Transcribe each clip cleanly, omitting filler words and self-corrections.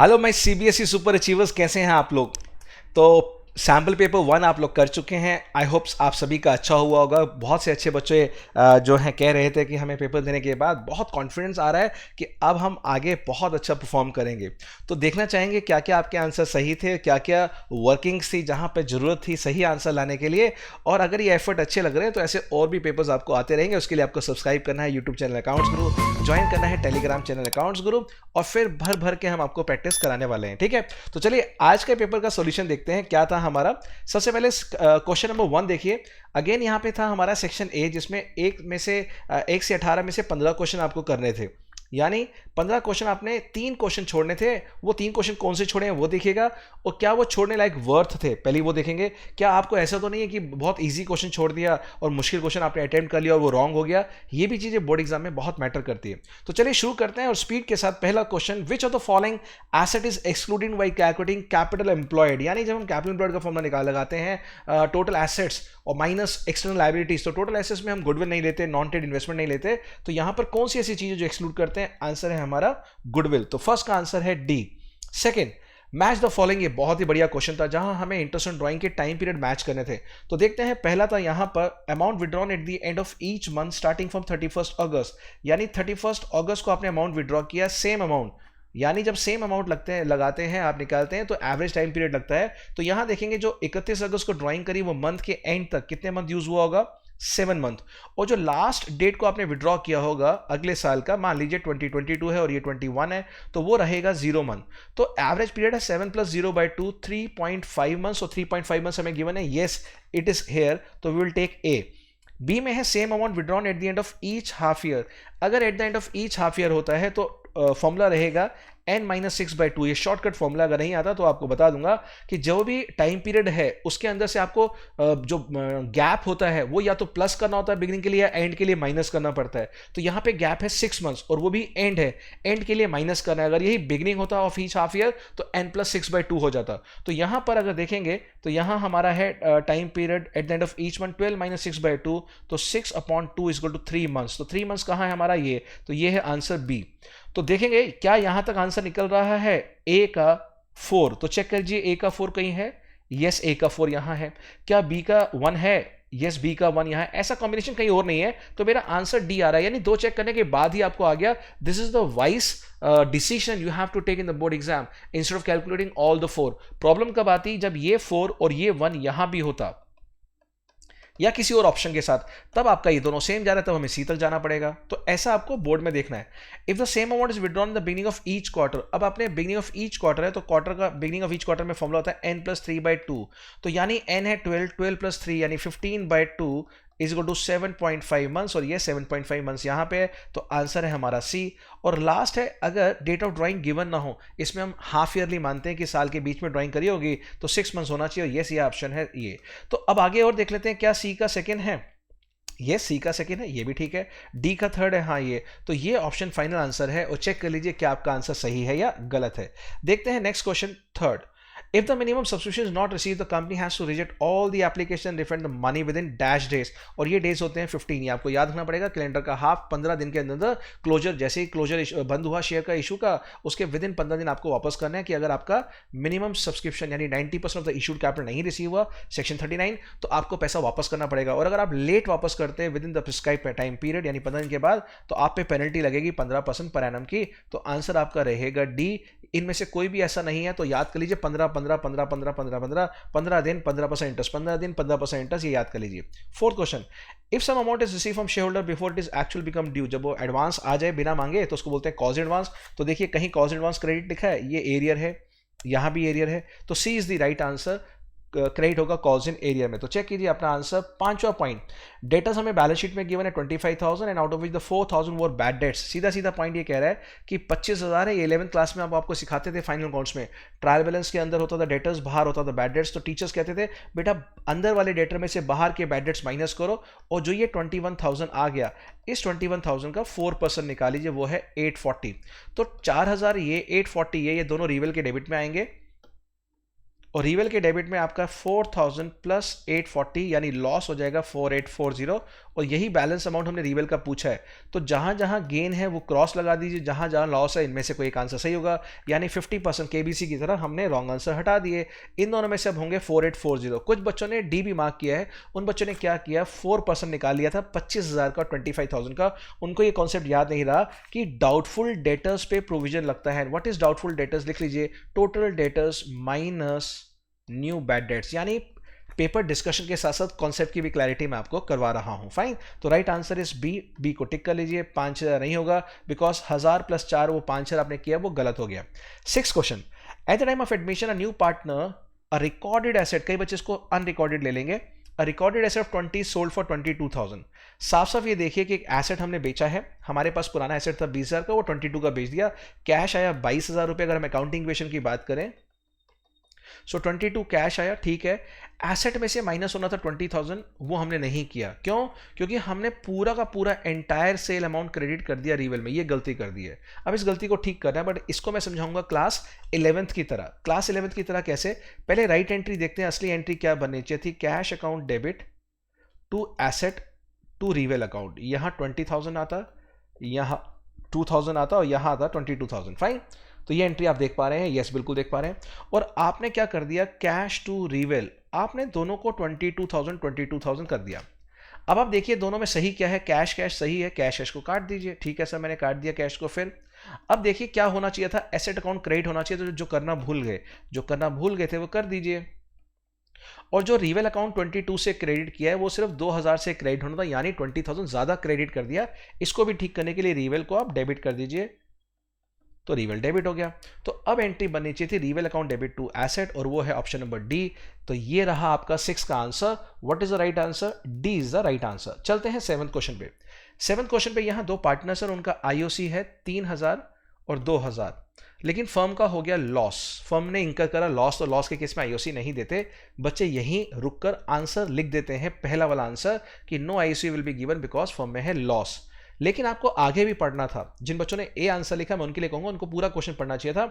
Hello my CBSE super achievers, कैसे हैं आप लोग। तो सैम्पल पेपर 1 आप लोग कर चुके हैं। आई होप्स आप सभी का अच्छा हुआ होगा। बहुत से अच्छे बच्चे जो हैं कह रहे थे कि हमें पेपर देने के बाद बहुत कॉन्फिडेंस आ रहा है कि अब हम आगे बहुत अच्छा परफॉर्म करेंगे। तो देखना चाहेंगे क्या क्या आपके आंसर सही थे, क्या क्या वर्किंग्स थी जहां पे ज़रूरत थी सही आंसर लाने के लिए। और अगर ये एफर्ट अच्छे लग रहे हैं तो ऐसे और भी पेपर्स आपको आते रहेंगे। उसके लिए आपको सब्सक्राइब करना है यूट्यूब चैनल अकाउंट्स गुरु, ज्वाइन करना है टेलीग्राम चैनल अकाउंट्स गुरु, और फिर भर भर के हम आपको प्रैक्टिस कराने वाले हैं। ठीक है, तो चलिए आज के पेपर का सॉल्यूशन देखते हैं क्या था हमारा। सबसे पहले क्वेश्चन नंबर 1 देखिए। अगेन यहाँ पे था हमारा सेक्शन ए, जिसमें 1 से 18 में से 15 क्वेश्चन आपको करने थे। यानी 15 क्वेश्चन आपने 3 क्वेश्चन छोड़ने थे। वो 3 क्वेश्चन कौन से छोड़े हैं वो देखिएगा, और क्या वो छोड़ने लायक वर्थ थे पहले वो देखेंगे। क्या आपको ऐसा तो नहीं है कि बहुत इजी क्वेश्चन छोड़ दिया और मुश्किल क्वेश्चन आपने अटेम्प्ट कर लिया और वो रॉन्ग हो गया। ये भी चीजें बोर्ड एग्जाम में बहुत मैटर करती है। तो चलिए शुरू करते हैं और स्पीड के साथ। पहला question, which of the following asset is excluding by calculating capital employed. यानी जब हम कैपिटल एम्प्लॉयड का फॉर्मूला लगाते हैं टोटल एसेट्स और माइनस एक्सटर्नल लायबिलिटीज, तो टोटल एसेट्स में हम गुडविल नहीं लेते, नॉन ट्रेड इन्वेस्टमेंट नहीं लेते। तो यहां पर कौन सी ऐसी चीजें जो एक्सक्लूड करते हैं? आंसर है हमारा गुडविल। तो फर्स्ट का आंसर है D. Second, match the following. ये बहुत ही बढ़िया क्वेश्चन था जहां हमें इंटरेस्ट ऑन ड्राइंग के टाइम पीरियड मैच करने थे। तो देखते हैं, पहला था यहां पर amount withdrawn at the end of each month starting from 31 अगस्त। यानी 31 अगस्त को आपने अमाउंट विड्रॉ किया, सेम अमाउंट। यानी जब सेम अमाउंट लगाते हैं आप निकालते हैं तो एवरेज टाइम पीरियड लगता है। तो यहां देखेंगे जो 31 अगस्त को ड्राइंग करी वो मंथ के एंड तक कितने मंथ यूज हुआ होगा? 7 मंथ। और जो लास्ट डेट को आपने विड्रॉ किया होगा अगले साल का, मान लीजिए 2022 है और ये 21 है, तो वो रहेगा 0 मंथ। तो एवरेज पीरियड है 7 + 0/2, 3.5 मंथ्स। और 3.5 मंथ्स हमें गिवन है, येस इट इज हेयर, तो we will take A. B में है same amount withdrawn at the end of each half year. अगर at the end of each half year होता है तो फॉर्मूला रहेगा n-6/2। ये शॉर्टकट फॉर्मूला अगर नहीं आता तो आपको बता दूंगा कि जो भी टाइम पीरियड है उसके अंदर से आपको जो गैप होता है वो या तो प्लस करना होता है बिगिनिंग के लिए, या एंड के लिए माइनस करना पड़ता है। तो यहाँ पे गैप है 6 मंथ्स और वो भी एंड है, एंड के लिए माइनस करना है। अगर यही बिगिनिंग होता ऑफ ईच हाफ ईयर तो n+6/2 हो जाता। तो यहाँ पर अगर देखेंगे तो यहाँ हमारा है time period eight the end of each month 12 - 6/2, तो 6/2 = 3 मंथ्स। तो 3 मंथ्स कहाँ है हमारा? ये तो ये है आंसर बी। तो देखेंगे क्या यहां तक आंसर निकल रहा है ए का 4। तो चेक करिए ए का 4 कहीं है? यस, ए का 4 यहां है। क्या बी का 1 है? यस, बी का 1 यहां है। ऐसा कॉम्बिनेशन कहीं और नहीं है, तो मेरा आंसर डी आ रहा है। यानी 2 चेक करने के बाद ही आपको आ गया this is the wise decision you have to take in the board exam instead of calculating all the 4। Problem कब आती? जब ये 4 और ये 1 यहां भी होता या किसी और ऑप्शन के साथ, तब आपका ये दोनों सेम जा रहा है, तब हमें सी तक जाना पड़ेगा। तो ऐसा आपको बोर्ड में देखना है। If the same amount is withdrawn in the beginning of each quarter. अब आपने बिगिनिंग ऑफ ईच क्वार्टर है तो क्वार्टर का बिगिनिंग ऑफ ईच क्वार्टर में फॉर्मूला होता है n+3/2। तो यानी n है 12, 12 + 3 यानी 15/2 इज इक्वल टू 7.5 मंथ्स, और ये 7.5 मंथ्स यहाँ पे है। तो आंसर है हमारा सी। और लास्ट है, अगर डेट ऑफ ड्राइंग गिवन ना हो, इसमें हम हाफ ईयरली मानते हैं कि साल के बीच में ड्राइंग करी होगी, तो 6 मंथ्स होना चाहिए। यस, ये ऑप्शन है ये। तो अब आगे और देख लेते हैं, क्या सी का सेकेंड है? ये सी का सेकेंड है, ये भी ठीक है। डी का थर्ड है, हाँ ये। तो ये ऑप्शन फाइनल आंसर है, और चेक कर लीजिए क्या आपका आंसर सही है या गलत है। देखते हैं next question, third. If the minimum subscription is not received, the company has to reject all the application and refund the money within dash days। और ये डेज होते हैं 15। ये आपको याद रखना पड़ेगा। कैलेंडर का हाफ 15 दिन के अंदर क्लोजर, जैसे ही क्लोजर बंद हुआ शेयर का इशू का, उसके विद इन 15 दिन आपको वापस करना है। कि अगर आपका मिनिमम सब्सक्रिप्शन यानी 90% ऑफ द इशूड कैपिटल नहीं रिसीव हुआ सेक्शन 39, तो आपको पैसा वापस करना पड़ेगा। और अगर आप लेट वापस करते हैं with in the prescribe time period यानी 15 दिन के बाद, तो आप पे पेनल्टी लगेगी 15% पर एनम की। तो आंसर आपका रहेगा डी। इनमें से कोई भी ऐसा नहीं है, तो याद कर लीजिए 15 15 15 15 15 15 15 दिन 15% इंटरेस्ट, 15 दिन 15% इंटरेस्ट, ये याद कर लीजिए। Fourth question, if some amount is receive from shareholder before it is actual become due. जब वो एडवांस आ जाए बिना मांगे तो उसको बोलते हैं कॉज एडवांस। तो देखिए कहीं कॉज एडवांस क्रेडिट लिखा है, ये एरियर है, यहां भी एरियर है, तो C is the right answer. Credit होगा कॉज इन एरिया में। तो चेक कीजिए अपना आंसर। पांचवा पॉइंट, डेटर्स हमें बैलेंस शीट में गिवन है 25,000 and out of which the 4,000 were bad debts. सीधा सीधा पॉइंट ये कह रहा है कि 25,000 है। ये 11th क्लास में आपको सिखाते थे फाइनल अकाउंट्स में, ट्रायल बैलेंस के अंदर होता था डेटर्स, बाहर होता था बैड डेट्स। तो टीचर्स कहते थे बेटा अंदर वाले डेटर में से बाहर के बैड डेट्स माइनस करो, और जो ये 21,000 आ गया, इस 21,000 का 4% निकाल लीजिए, वो है 840। तो 4,000 ये 840 ये दोनों रिवेल के डेबिट में आएंगे, और रिवेल के डेबिट में आपका 4000 प्लस 840 यानी लॉस हो जाएगा 4840, और यही बैलेंस अमाउंट हमने रिवेल का पूछा है। तो जहां जहां गेन है वो क्रॉस लगा दीजिए, जहां जहां लॉस है इनमें से कोई एक आंसर सही होगा, यानी 50% केबीसी की तरह हमने रॉन्ग आंसर हटा दिए। इन दोनों में से अब होंगे 4840। कुछ बच्चों ने डी भी मार्क किया है, उन बच्चों ने क्या किया, 4% निकाल लिया था 25,000 का 25,000 का। उनको ये कॉन्सेप्ट याद नहीं रहा कि डाउटफुल डेटर्स पे प्रोविजन लगता है। व्हाट इज डाउटफुल डेटर्स, लिख लीजिए, total debtors minus new bad debts, यानी पेपर डिस्कशन के साथ साथ कॉन्सेप्ट की भी क्लैरिटी मैं आपको करवा रहा हूं। फाइन, तो right answer is B. B को टिक कर लीजिए, 5,000 नहीं होगा बिकॉज 1000 प्लस 4 वो 5,000 आपने किया वो गलत हो गया। 6 question, at the time of admission a new partner a recorded asset, कई बच्चे इसको अनरिकॉर्डेड ले लेंगे, a recorded asset of 20 sold for 22,000। साफ साफ ये देखिए कि एक एसेट हमने बेचा है, हमारे पास पुराना एसेट था 20,000 का, वो 22 का बेच दिया, कैश आया 22,000 रुपए। अगर हम अकाउंटिंग इक्वेशन की बात करें सो 22 कैश आया, ठीक है। एसेट में से माइनस होना था 20,000, वो हमने नहीं किया। क्यों? क्योंकि हमने पूरा का पूरा एंटायर सेल अमाउंट क्रेडिट कर दिया रिवेल में, ये गलती कर दी है। अब इस गलती को ठीक करना है, बट इसको मैं समझाऊंगा क्लास 11th की तरह। क्लास 11th की तरह कैसे? पहले राइट एंट्री देखते हैं, असली एंट्री क्या बननी चाहिए थी, cash account debit to asset to revel account. यहां 20,000 आता, यहां 2,000 आता और यहां आता 22,000। फाइन, तो ये एंट्री आप देख पा रहे हैं, यस बिल्कुल देख पा रहे हैं। और आपने क्या कर दिया, कैश टू रिवेल, आपने दोनों को 22,000 कर दिया। अब आप देखिए दोनों में सही क्या है, कैश कैश सही है, कैश कैश को काट दीजिए। ठीक है सर, मैंने काट दिया कैश को। फिर अब देखिए क्या होना चाहिए था, एसेट अकाउंट क्रेडिट होना चाहिए, तो जो करना भूल गए थे वो कर दीजिए। और जो रिवेल अकाउंट 22 से क्रेडिट किया है वो सिर्फ 2,000 से क्रेडिट होना था, यानी 20,000 ज्यादा क्रेडिट कर दिया। इसको भी ठीक करने के लिए रिवेल को आप डेबिट कर दीजिए, तो रिवेल डेबिट हो गया। तो अब एंट्री बननी चाहिए थी रिवेल अकाउंट डेबिट टू एसेट, और वो है ऑप्शन नंबर डी। तो ये रहा आपका 6 का answer. What is the right answer? D is the right answer. चलते हैं 7th क्वेश्चन पे। 7th क्वेश्चन पे यहां दो पार्टनर्स हैं, उनका आईओसी है 3,000 और 2,000, लेकिन फर्म का हो गया लॉस, फर्म ने इंकर करा लॉस, तो लॉस के केस में आईओसी नहीं देते। बच्चे यहीं रुककर आंसर लिख देते हैं, पहला वाला आंसर कि no IOC will be given because firm में है लॉस। लेकिन आपको आगे भी पढ़ना था। जिन बच्चों ने ए आंसर लिखा मैं उनके लिए कहूंगा उनको पूरा क्वेश्चन पढ़ना चाहिए था।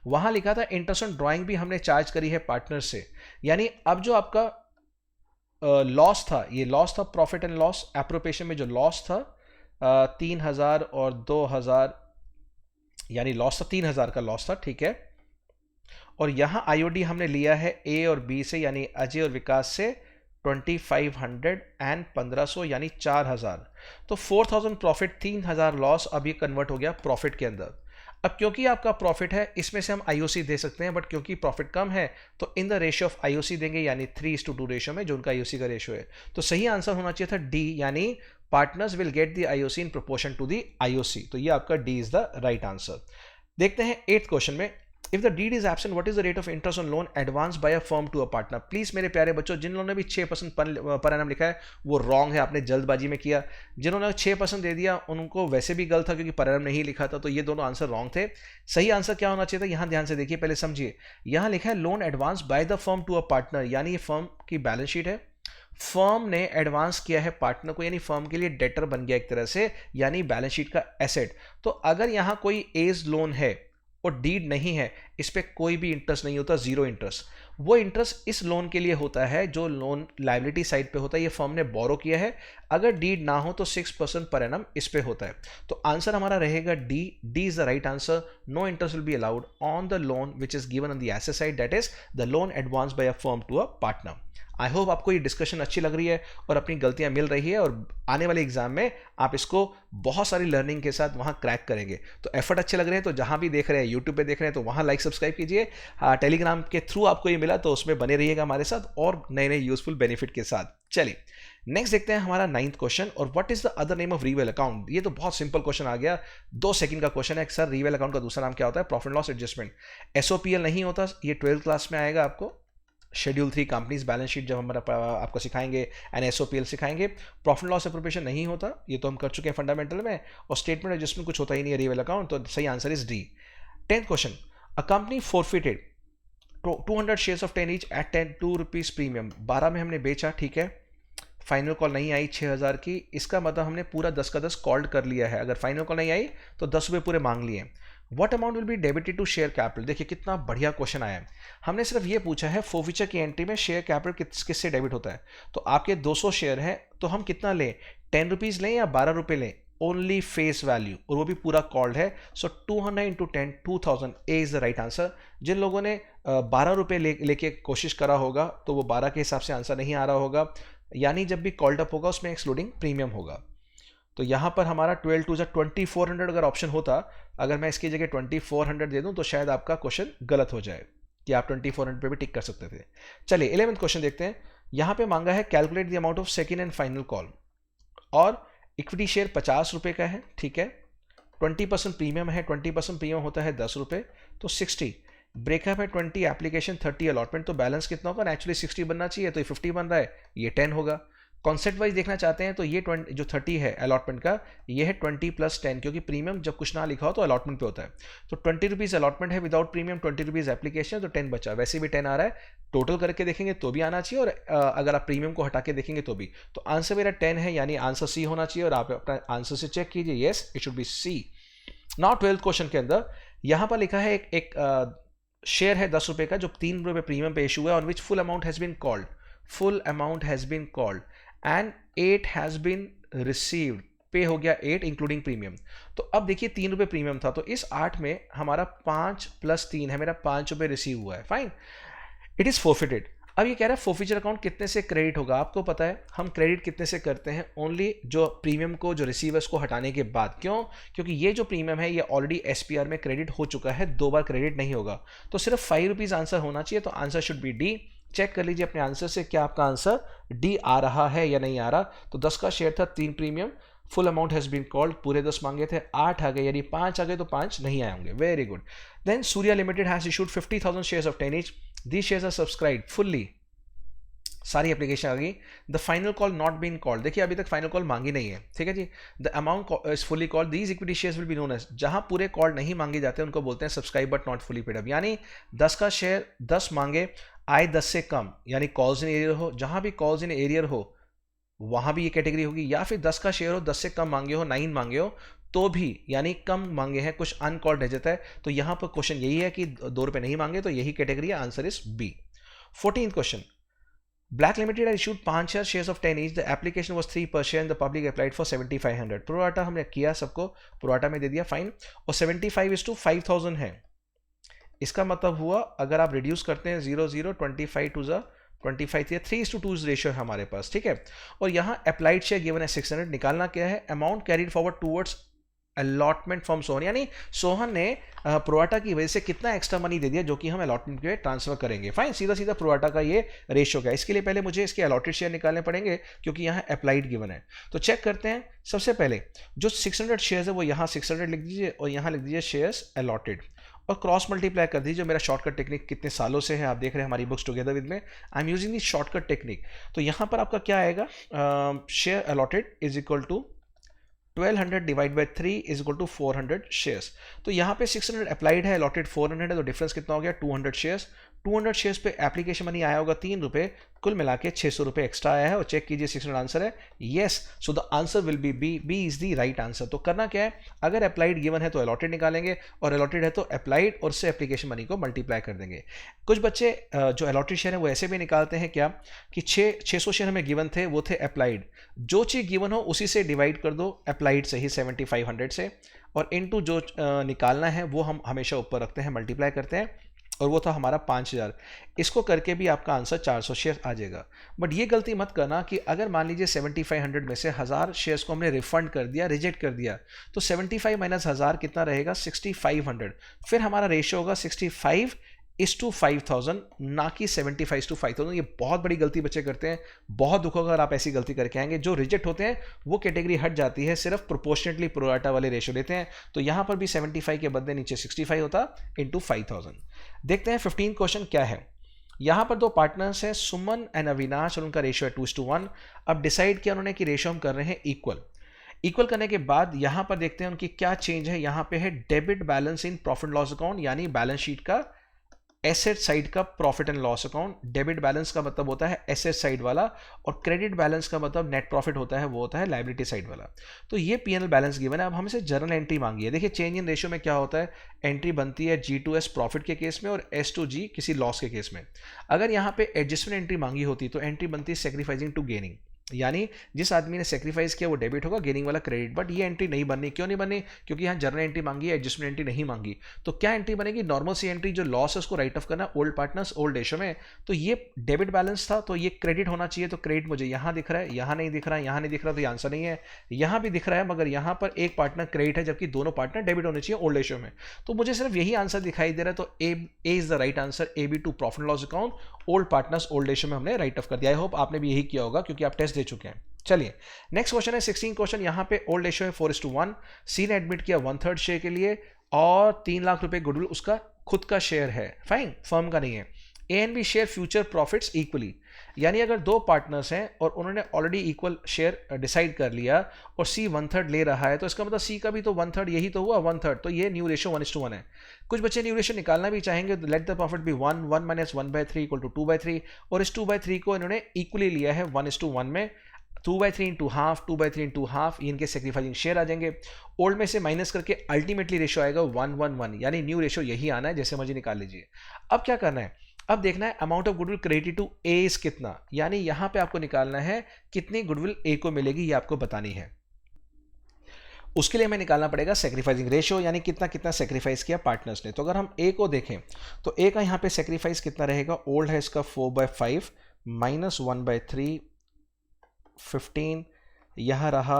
वहां लिखा था इंटरेस्ट ऑन ड्राइंग भी हमने चार्ज करी है पार्टनर से, यानी अब जो आपका लॉस था, ये लॉस था प्रॉफिट एंड लॉस एप्रोप्रिएशन में, जो लॉस था 3,000 और 2,000, यानी लॉस था 3,000 का लॉस था, ठीक है। और यहां आईओडी हमने लिया है ए और बी से, यानी अजय और विकास से 2,500 एंड 1,500 यानी 4,000। तो 4,000 प्रॉफिट, 3,000 लॉस, अब ये कन्वर्ट हो गया प्रॉफिट के अंदर। अब क्योंकि आपका प्रॉफिट है इसमें से हम आईओसी दे सकते हैं, बट क्योंकि प्रॉफिट कम है तो in the ratio of IOC देंगे, यानी 3:2 रेशियो में, जो उनका आईओसी का रेशियो है। तो सही आंसर होना चाहिए था डी, यानी partners will get the IOC in proportion to the IOC. तो ये आपका D is the right answer. देखते हैं 8th क्वेश्चन में। If the deed is absent, what is the rate of interest on loan advanced by a firm to a partner? Please मेरे प्यारे बच्चों, जिन लोगों ने भी 6% पर एनम लिखा है वो रॉन्ग है, आपने जल्दबाजी में किया। जिन्होंने 6% दे दिया उनको वैसे भी गलत था क्योंकि पर एनम नहीं लिखा था, तो ये दोनों आंसर रॉन्ग थे। सही आंसर क्या होना चाहिए था, यहां ध्यान से देखिए, पहले समझिए। यहां लिखा है loan advance by the firm to a partner, यानी ये फर्म की बैलेंस शीट है, फर्म ने एडवांस किया है पार्टनर को, यानी फर्म के लिए डेटर बन गया एक तरह से, यानी बैलेंस शीट का एसेट। तो अगर यहां कोई एज लोन है और डीड नहीं है, इस पे कोई भी इंटरेस्ट नहीं होता, जीरो इंटरेस्ट। वो इंटरेस्ट इस लोन के लिए होता है जो लोन लायबिलिटी साइड पे होता है, ये फर्म ने बोरो किया है। अगर डीड ना हो तो 6% पर एनम इस पे होता है। तो आंसर हमारा रहेगा D, D is the right answer. No interest will be allowed on the loan which is given on the asset side, that is the loan advance by a firm to a partner. I hope आपको ये discussion अच्छी लग रही है और अपनी गलतियां मिल रही है, और आने वाले एग्जाम में आप इसको बहुत सारी लर्निंग के साथ वहां क्रैक करेंगे। तो एफर्ट अच्छे लग रहे हैं तो जहां भी देख रहे हैं, यूट्यूब पे देख रहे हैं तो वहां लाइक सब्सक्राइब कीजिए। टेलीग्राम के थ्रू आपको ये मिला तो उसमें बने रहिएगा हमारे साथ और नए नए यूजफुल बेनिफिट के साथ। चलिए नेक्स्ट देखते हैं हमारा 9th क्वेश्चन, और what is the other name of रिवेल account. ये तो बहुत सिंपल क्वेश्चन आ गया, 2 सेकंड का क्वेश्चन है। सर रिवेल अकाउंट का दूसरा नाम क्या होता है? Profit loss adjustment. एसओपीएल नहीं होता, ये 12th क्लास में आएगा आपको। शेड्यूल 3 कंपनीज बैलेंस शीट जब हम आपको सिखाएंगे, एंड एसओपीएल सिखाएंगे। प्रॉफिट लॉस एप्रोप्रिएशन नहीं होता, ये तो हम कर चुके हैं फंडामेंटल में। और स्टेटमेंट एडजस्टमेंट कुछ होता ही नहीं है रिवेल अकाउंट, तो सही answer is D. 10th question, a company forfeited 200 shares of 10 each eight 2 rupees premium. 12 में हमने बेचा, ठीक है। फाइनल कॉल नहीं आई 6,000 की, इसका मतलब हमने पूरा 10 का 10 कॉल्ड कर लिया है। अगर फाइनल कॉल नहीं आई तो 10 रुपये पूरे मांग लिए। What amount will be debited to share capital. देखिए कितना बढ़िया क्वेश्चन आया है। हमने सिर्फ ये पूछा है फोफीचर की एंट्री में शेयर कैपिटल किससे डेबिट होता है। तो आपके 200 शेयर हैं, तो हम कितना लें, 10 रुपीज़ लें या 12 रुपये लें, ओनली फेस वैल्यू, और वो भी पूरा कॉल्ड है। So 200 into 10 2000 A is the right answer. जिन लोगों ने 12 रुपये लेके कोशिश करा होगा तो वो 12 के हिसाब से आंसर नहीं आ रहा होगा, यानी जब भी कॉल्ड अप होगा उसमें एक्सक्लूडिंग प्रीमियम होगा। तो यहाँ पर हमारा 12 टू 2400 अगर ऑप्शन होता, अगर मैं इसकी जगह 2400 दे दूं तो शायद आपका क्वेश्चन गलत हो जाए कि आप 2400 पे भी टिक कर सकते थे। चलिए 11th क्वेश्चन देखते हैं। यहाँ पे मांगा है calculate the amount of second and final call, और इक्विटी शेयर 50 रुपये का है, ठीक है, 20% प्रीमियम है, 20% प्रीमियम होता है 10 रुपये, तो 60, ब्रेकअप है 20, एप्लीकेशन 30, अलॉटमेंट, तो बैलेंस कितना होगा, नेचुरली 60 बनना चाहिए, तो ये 50 बन रहा है, ये 10 होगा। कॉन्सेप्ट वाइज देखना चाहते हैं तो ये 20 जो 30 है अलॉटमेंट का, ये है 20 + 10, क्योंकि प्रीमियम जब कुछ ना लिखा हो तो अलॉटमेंट पे होता है। तो 20 रुपीज़ अलॉटमेंट है विदाउट प्रीमियम, 20 रुपीज़ एप्लीकेशन, तो 10 बचा, वैसे भी 10 आ रहा है, टोटल करके देखेंगे तो भी आना चाहिए, और अगर आप प्रीमियम को हटा के देखेंगे तो भी। तो आंसर मेरा 10 है, यानी आंसर सी होना चाहिए, और आप अपना आंसर से चेक कीजिए, yes it should be C. Now 12th question के अंदर यहाँ पर लिखा है एक शेयर है 10 रुपये का जो 3 रुपये प्रीमियम पे इशू है, on which full amount has been called, full amount has been called and 8 has been received, pay हो गया 8 इंक्लूडिंग प्रीमियम। तो अब देखिए 3 रुपये प्रीमियम था, तो इस 8 में हमारा 5 + 3 है, मेरा 5 रुपये रिसीव हुआ है, फाइन, इट इज़ फोरफिटेड। अब ये कह रहा है फोफीचर अकाउंट कितने से क्रेडिट होगा। आपको पता है हम क्रेडिट कितने से करते हैं, ओनली जो प्रीमियम को जो रिसीवर्स को हटाने के बाद। क्यों, क्योंकि ये जो प्रीमियम है ये ऑलरेडी एसपीआर में क्रेडिट हो चुका है, 2 बार क्रेडिट नहीं होगा, तो सिर्फ 5 रुपीज़ आंसर होना चाहिए, तो answer should be D. Check कर लीजिए अपने आंसर से क्या आपका आंसर डी आ रहा है या नहीं आ रहा। तो 10 का शेयर था, 3 premium, full amount has been called, पूरे 10 मांगे थे, 8 आ गए, यानी 5 आ गए, तो 5 नहीं आए होंगे, very good. Then Surya limited has issued 50,000 shares of 10 each, these shares are subscribed fully, सारी एप्लीकेशन आ गई। The final call not been called, देखिए अभी तक फाइनल कॉल मांगी नहीं है, ठीक है जी। The amount is fully called, these equity shares will be known as, जहां पूरे कॉल नहीं मांगे जाते उनको बोलते हैं subscribe but not fully paid up, यानी 10 का शेयर 10 मांगे, आए 10 से कम, यानी कॉल्स इन एरियर हो, जहां भी कॉल्स इन एरियर हो वहां भी ये कैटेगरी होगी, या फिर 10 का शेयर हो 10 से कम मांगे हो, 9 मांगे हो तो भी, यानी कम मांगे हैं, कुछ अनकॉल्ड रह जाता है, तो यहां पर क्वेश्चन यही है कि 2 रुपये नहीं मांगे, तो यही कैटेगरी है, answer is B. 14th question, Black Limited had issued 5 shares of 10 each. The application was 3 per share and the public applied for 7500. Pro rata हमने किया, सबको प्रोराटा में दे दिया, फाइन, और 75:5000 है। इसका मतलब हुआ अगर आप रिड्यूस करते हैं 0 0 25 टू 25 3:2 रेशियो है हमारे पास, ठीक है। और यहाँ अप्लाइड शेयर गिवन है 600, निकालना क्या है, amount carried forward towards allotment from Sohan, यानी सोहन ने प्रोवाटा की वजह से कितना एक्स्ट्रा मनी दे दिया जो कि हम अलॉटमेंट पे ट्रांसफर करेंगे, फाइन, सीधा सीधा प्रोवाटा का ये रेशियो क्या है। इसके लिए पहले मुझे इसके अलॉटेड शेयर निकालने पड़ेंगे क्योंकि यहाँ अप्लाइड गिवन है। तो चेक करते हैं, सबसे पहले जो 600 शेयर्स है वो यहाँ 600 लिख दीजिए और यहाँ लिख दीजिए शेयर्स अलॉटेड, और क्रॉस मल्टीप्लाई कर दीजिए। मेरा शॉर्टकट टेक्निक कितने सालों से है आप देख रहे हैं हमारी बुक्स टुगेदर विद में, I am using the shortcut technique. तो यहाँ पर आपका क्या आएगा, share allotted is equal to 1200 divide by 3 is equal to 400 shares. तो यहाँ पे 600 अप्लाइड है, अलॉटेड 400 है, तो डिफरेंस कितना हो गया 200 शेयर्स। 200 शेयर्स पे एप्लीकेशन मनी आया होगा 3 रुपये, कुल मिला के 600 रुपये एक्स्ट्रा आया है, और चेक कीजिए 600 आंसर है, yes, so the answer will be B, B is the right answer. तो करना क्या है, अगर अप्लाइड गिवन है तो अलॉटेड निकालेंगे, और अलॉटेड है तो अप्लाइड और उससे एप्लीकेशन मनी को मल्टीप्लाई कर देंगे। कुछ बच्चे जो अलॉटेड शेयर है वो ऐसे भी निकालते हैं क्या कि 600 शेयर हमें गिवन थे, वो थे अप्लाइड, जो चीज़ गिवन हो उसी से डिवाइड कर दो, अप्लाइड से ही 7500 से, और इनटू जो निकालना है वो हम हमेशा ऊपर रखते हैं, मल्टीप्लाई करते हैं, और वो था हमारा 5000। इसको करके भी आपका आंसर 400 शेयर आ जाएगा। बट ये गलती मत करना कि अगर मान लीजिए 7500 में से 1000 शेयर्स को हमने रिफंड कर दिया, रिजेक्ट कर दिया, तो 75 - 1000 कितना रहेगा 6500, फिर हमारा रेशियो होगा 65:5000, ना कि 75:5000। ये बहुत बड़ी गलती बच्चे करते हैं, बहुत दुख होगा अगर आप ऐसी गलती करके आएंगे। जो रिजेक्ट होते हैं वो कैटेगरी हट जाती है, सिर्फ प्रोपोर्शनेटली प्रोराटा वाले रेशियो लेते हैं। तो यहाँ पर भी 75 के बदले नीचे 65 होता इंटू 5000। देखते हैं 15 क्वेश्चन क्या है। यहाँ पर 2 पार्टनर्स हैं, सुमन एंड अविनाश, और उनका रेशियो है 2:1। अब डिसाइड किया उन्होंने कि रेशियो हम कर रहे हैं इक्वल करने के बाद यहाँ पर देखते हैं उनकी क्या चेंज है। यहाँ पे है debit balance in profit loss account, यानी बैलेंस शीट का एसेट साइड का profit and loss account, debit balance का मतलब होता है एसेट साइड वाला, और क्रेडिट बैलेंस का मतलब नेट प्रॉफिट होता है, वो होता है लायबिलिटी साइड वाला। तो ये पीएनएल बैलेंस गिवन है। अब हमसे जर्नल एंट्री मांगी है। देखिए चेंज इन रेशियो में क्या होता है, एंट्री बनती है G2S प्रॉफिट के केस में और S2G किसी लॉस के केस में। अगर यहाँ पे एडजस्टमेंट एंट्री मांगी होती तो एंट्री बनती है सेक्रीफाइसिंग टू गेनिंग, यानी जिस आदमी ने सेक्रीफाइस किया वो डेबिट होगा, गेनिंग वाला क्रेडिट। बट ये एंट्री नहीं बननी, क्यों नहीं बननी, क्योंकि यहाँ जर्नल एंट्री मांगी है, एडजस्टमेंट एंट्री नहीं मांगी। तो क्या एंट्री बनेगी, नॉर्मल सी एंट्री, जो लॉस है उसको राइट ऑफ करना, ओल्ड पार्टनर्स ओल्ड रेशियो में। तो ये डेबिट बैलेंस था तो ये क्रेडिट होना चाहिए, तो क्रेडिट मुझे यहाँ दिख रहा है, यहाँ नहीं दिख रहा है, यहाँ नहीं दिख रहा, तो ये आंसर नहीं है। यहाँ भी दिख रहा है मगर यहाँ पर एक पार्टनर क्रेडिट है जबकि दोनों पार्टनर डेबिट होने चाहिए ओल्ड रेशियो में। तो मुझे सिर्फ यही आंसर दिखाई दे रहा है, तो A is the right answer, AB2 profit and loss account, old partners old ratio में हमने राइट ऑफ कर दिया। आई होप आपने भी यही किया होगा क्योंकि आप टेस्ट दे चुके हैं। चलिए नेक्स्ट क्वेश्चन है 16 क्वेश्चन। यहां पे ओल्ड रेशियो है 4:1, सी ने एडमिट किया 1/3 शेयर के लिए और 3 लाख रुपए गुडविल उसका खुद का शेयर है, फाइन, फर्म का नहीं है। A and B share future profits equally, यानी अगर दो पार्टनर्स हैं और उन्होंने ऑलरेडी इक्वल शेयर डिसाइड कर लिया और सी 1/3 ले रहा है, तो इसका मतलब सी का भी तो 1/3, यही तो हुआ 1/3, तो ये न्यू रेशियो 1:1 है। कुछ बच्चे न्यू रेशियो निकालना भी चाहेंगे, तो let the profit be 1 minus 1/3 equal to 2/3, और इस 2/3 को इन्होंने इक्वली लिया है 1:1 में। 2/3 इंटू हाफ, 2/3 इंटू हाफ, ये इनके सेक्रीफाइसिंग शेयर आ जाएंगे। ओल्ड में से माइनस करके अल्टीमेटली रेशियो आएगा 1:1, यानी न्यू रेशियो यही आना है, जैसे मर्जी निकाल लीजिए। अब क्या करना है, अब देखना है amount of goodwill credited to A is कितना, यानी यहां पे आपको निकालना है कितनी गुडविल ए को मिलेगी, ये आपको बतानी है। उसके लिए हमें निकालना पड़ेगा सेक्रीफाइसिंग रेशियो, यानी कितना कितना सेक्रीफाइस किया पार्टनर्स ने। तो अगर हम ए को देखें तो ए का यहां पे सेक्रीफाइस कितना रहेगा, ओल्ड है इसका 4/5 माइनस 1/3 15, यहाँ रहा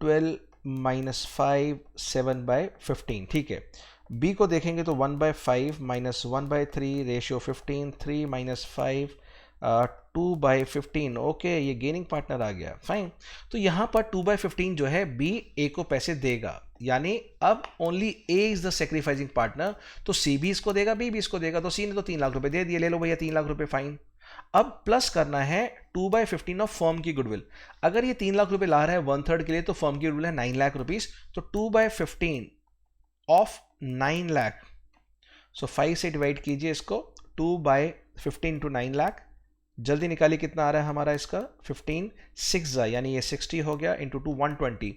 12 माइनस 5 7/15, ठीक है। बी को देखेंगे तो 1/5 माइनस 1/3 रेशियो 15, 3 माइनस 5 2/15, ओके, ये गेनिंग पार्टनर आ गया, फाइन। तो यहाँ पर 2/15 जो है बी ए को पैसे देगा, यानी अब only A is the sacrificing partner, तो सी भी इसको देगा, बी भी इसको देगा। तो सी ने तो 3 लाख रुपए दे दिए, ले लो भैया 3 लाख रुपए, फाइन। अब प्लस करना है 2/15 ऑफ फर्म की गुडविल। अगर ये 3 लाख रुपए ला रहा है 1/3 के लिए, तो फर्म की गुडविल है 9 लाख रुपीज, तो 2/15 ऑफ 9 लाख, सो 5 से डिवाइड कीजिए इसको, 2/15 टू 9 लाख, जल्दी निकालिए कितना आ रहा है हमारा इसका, 15 6 यानी ये 60 हो गया, इंटू 2 120,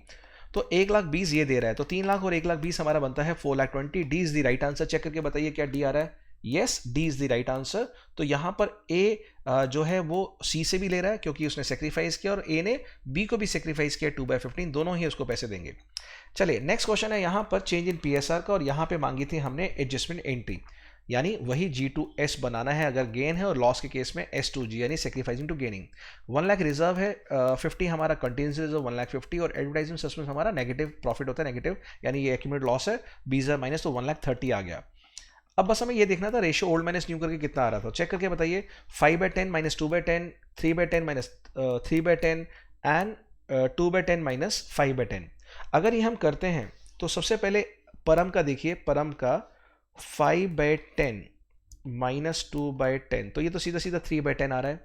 तो 1,20,000 ये दे रहा है, तो 3 लाख और 1,20,000 हमारा बनता है 4,20,000। D is the right answer, check करके बताइए क्या डी आ रहा है, yes D is the right answer. तो यहां पर ए जो है वो सी से भी ले रहा है क्योंकि उसने सेक्रीफाइस किया, और ए ने बी को भी सेक्रीफाइस किया, 2/15, दोनों ही उसको पैसे देंगे। चलिए नेक्स्ट क्वेश्चन है यहां पर चेंज इन पीएसआर का, और यहां पे मांगी थी हमने एडजस्टमेंट एंट्री, यानी वही G2S बनाना है अगर गेन है, और लॉस के केस में S2G यानी sacrificing to gaining. 1 lakh reserve है, 50 हमारा कंटिजेंसी रिजर्व 1,50,000, और एडवर्टाइजमेंट सस्पेंस हमारा नेगेटिव प्रॉफिट होता है, नेगेटिव यानी ये एक्यूमुलेटेड लॉस है, 20,000 माइनस, तो 1,30,000 आ गया। अब बस हमें ये देखना था रेशियो ओल्ड माइनस न्यू करके कितना आ रहा था, चेक करके बताइए। 5/10 माइनस 2/10, 3/10 माइनस 3/10 एंड 2/10 माइनस 5/10। अगर ये हम करते हैं तो सबसे पहले परम का देखिए, परम का 5/10 माइनस 2/10, तो ये तो सीधा सीधा 3/10 आ रहा है।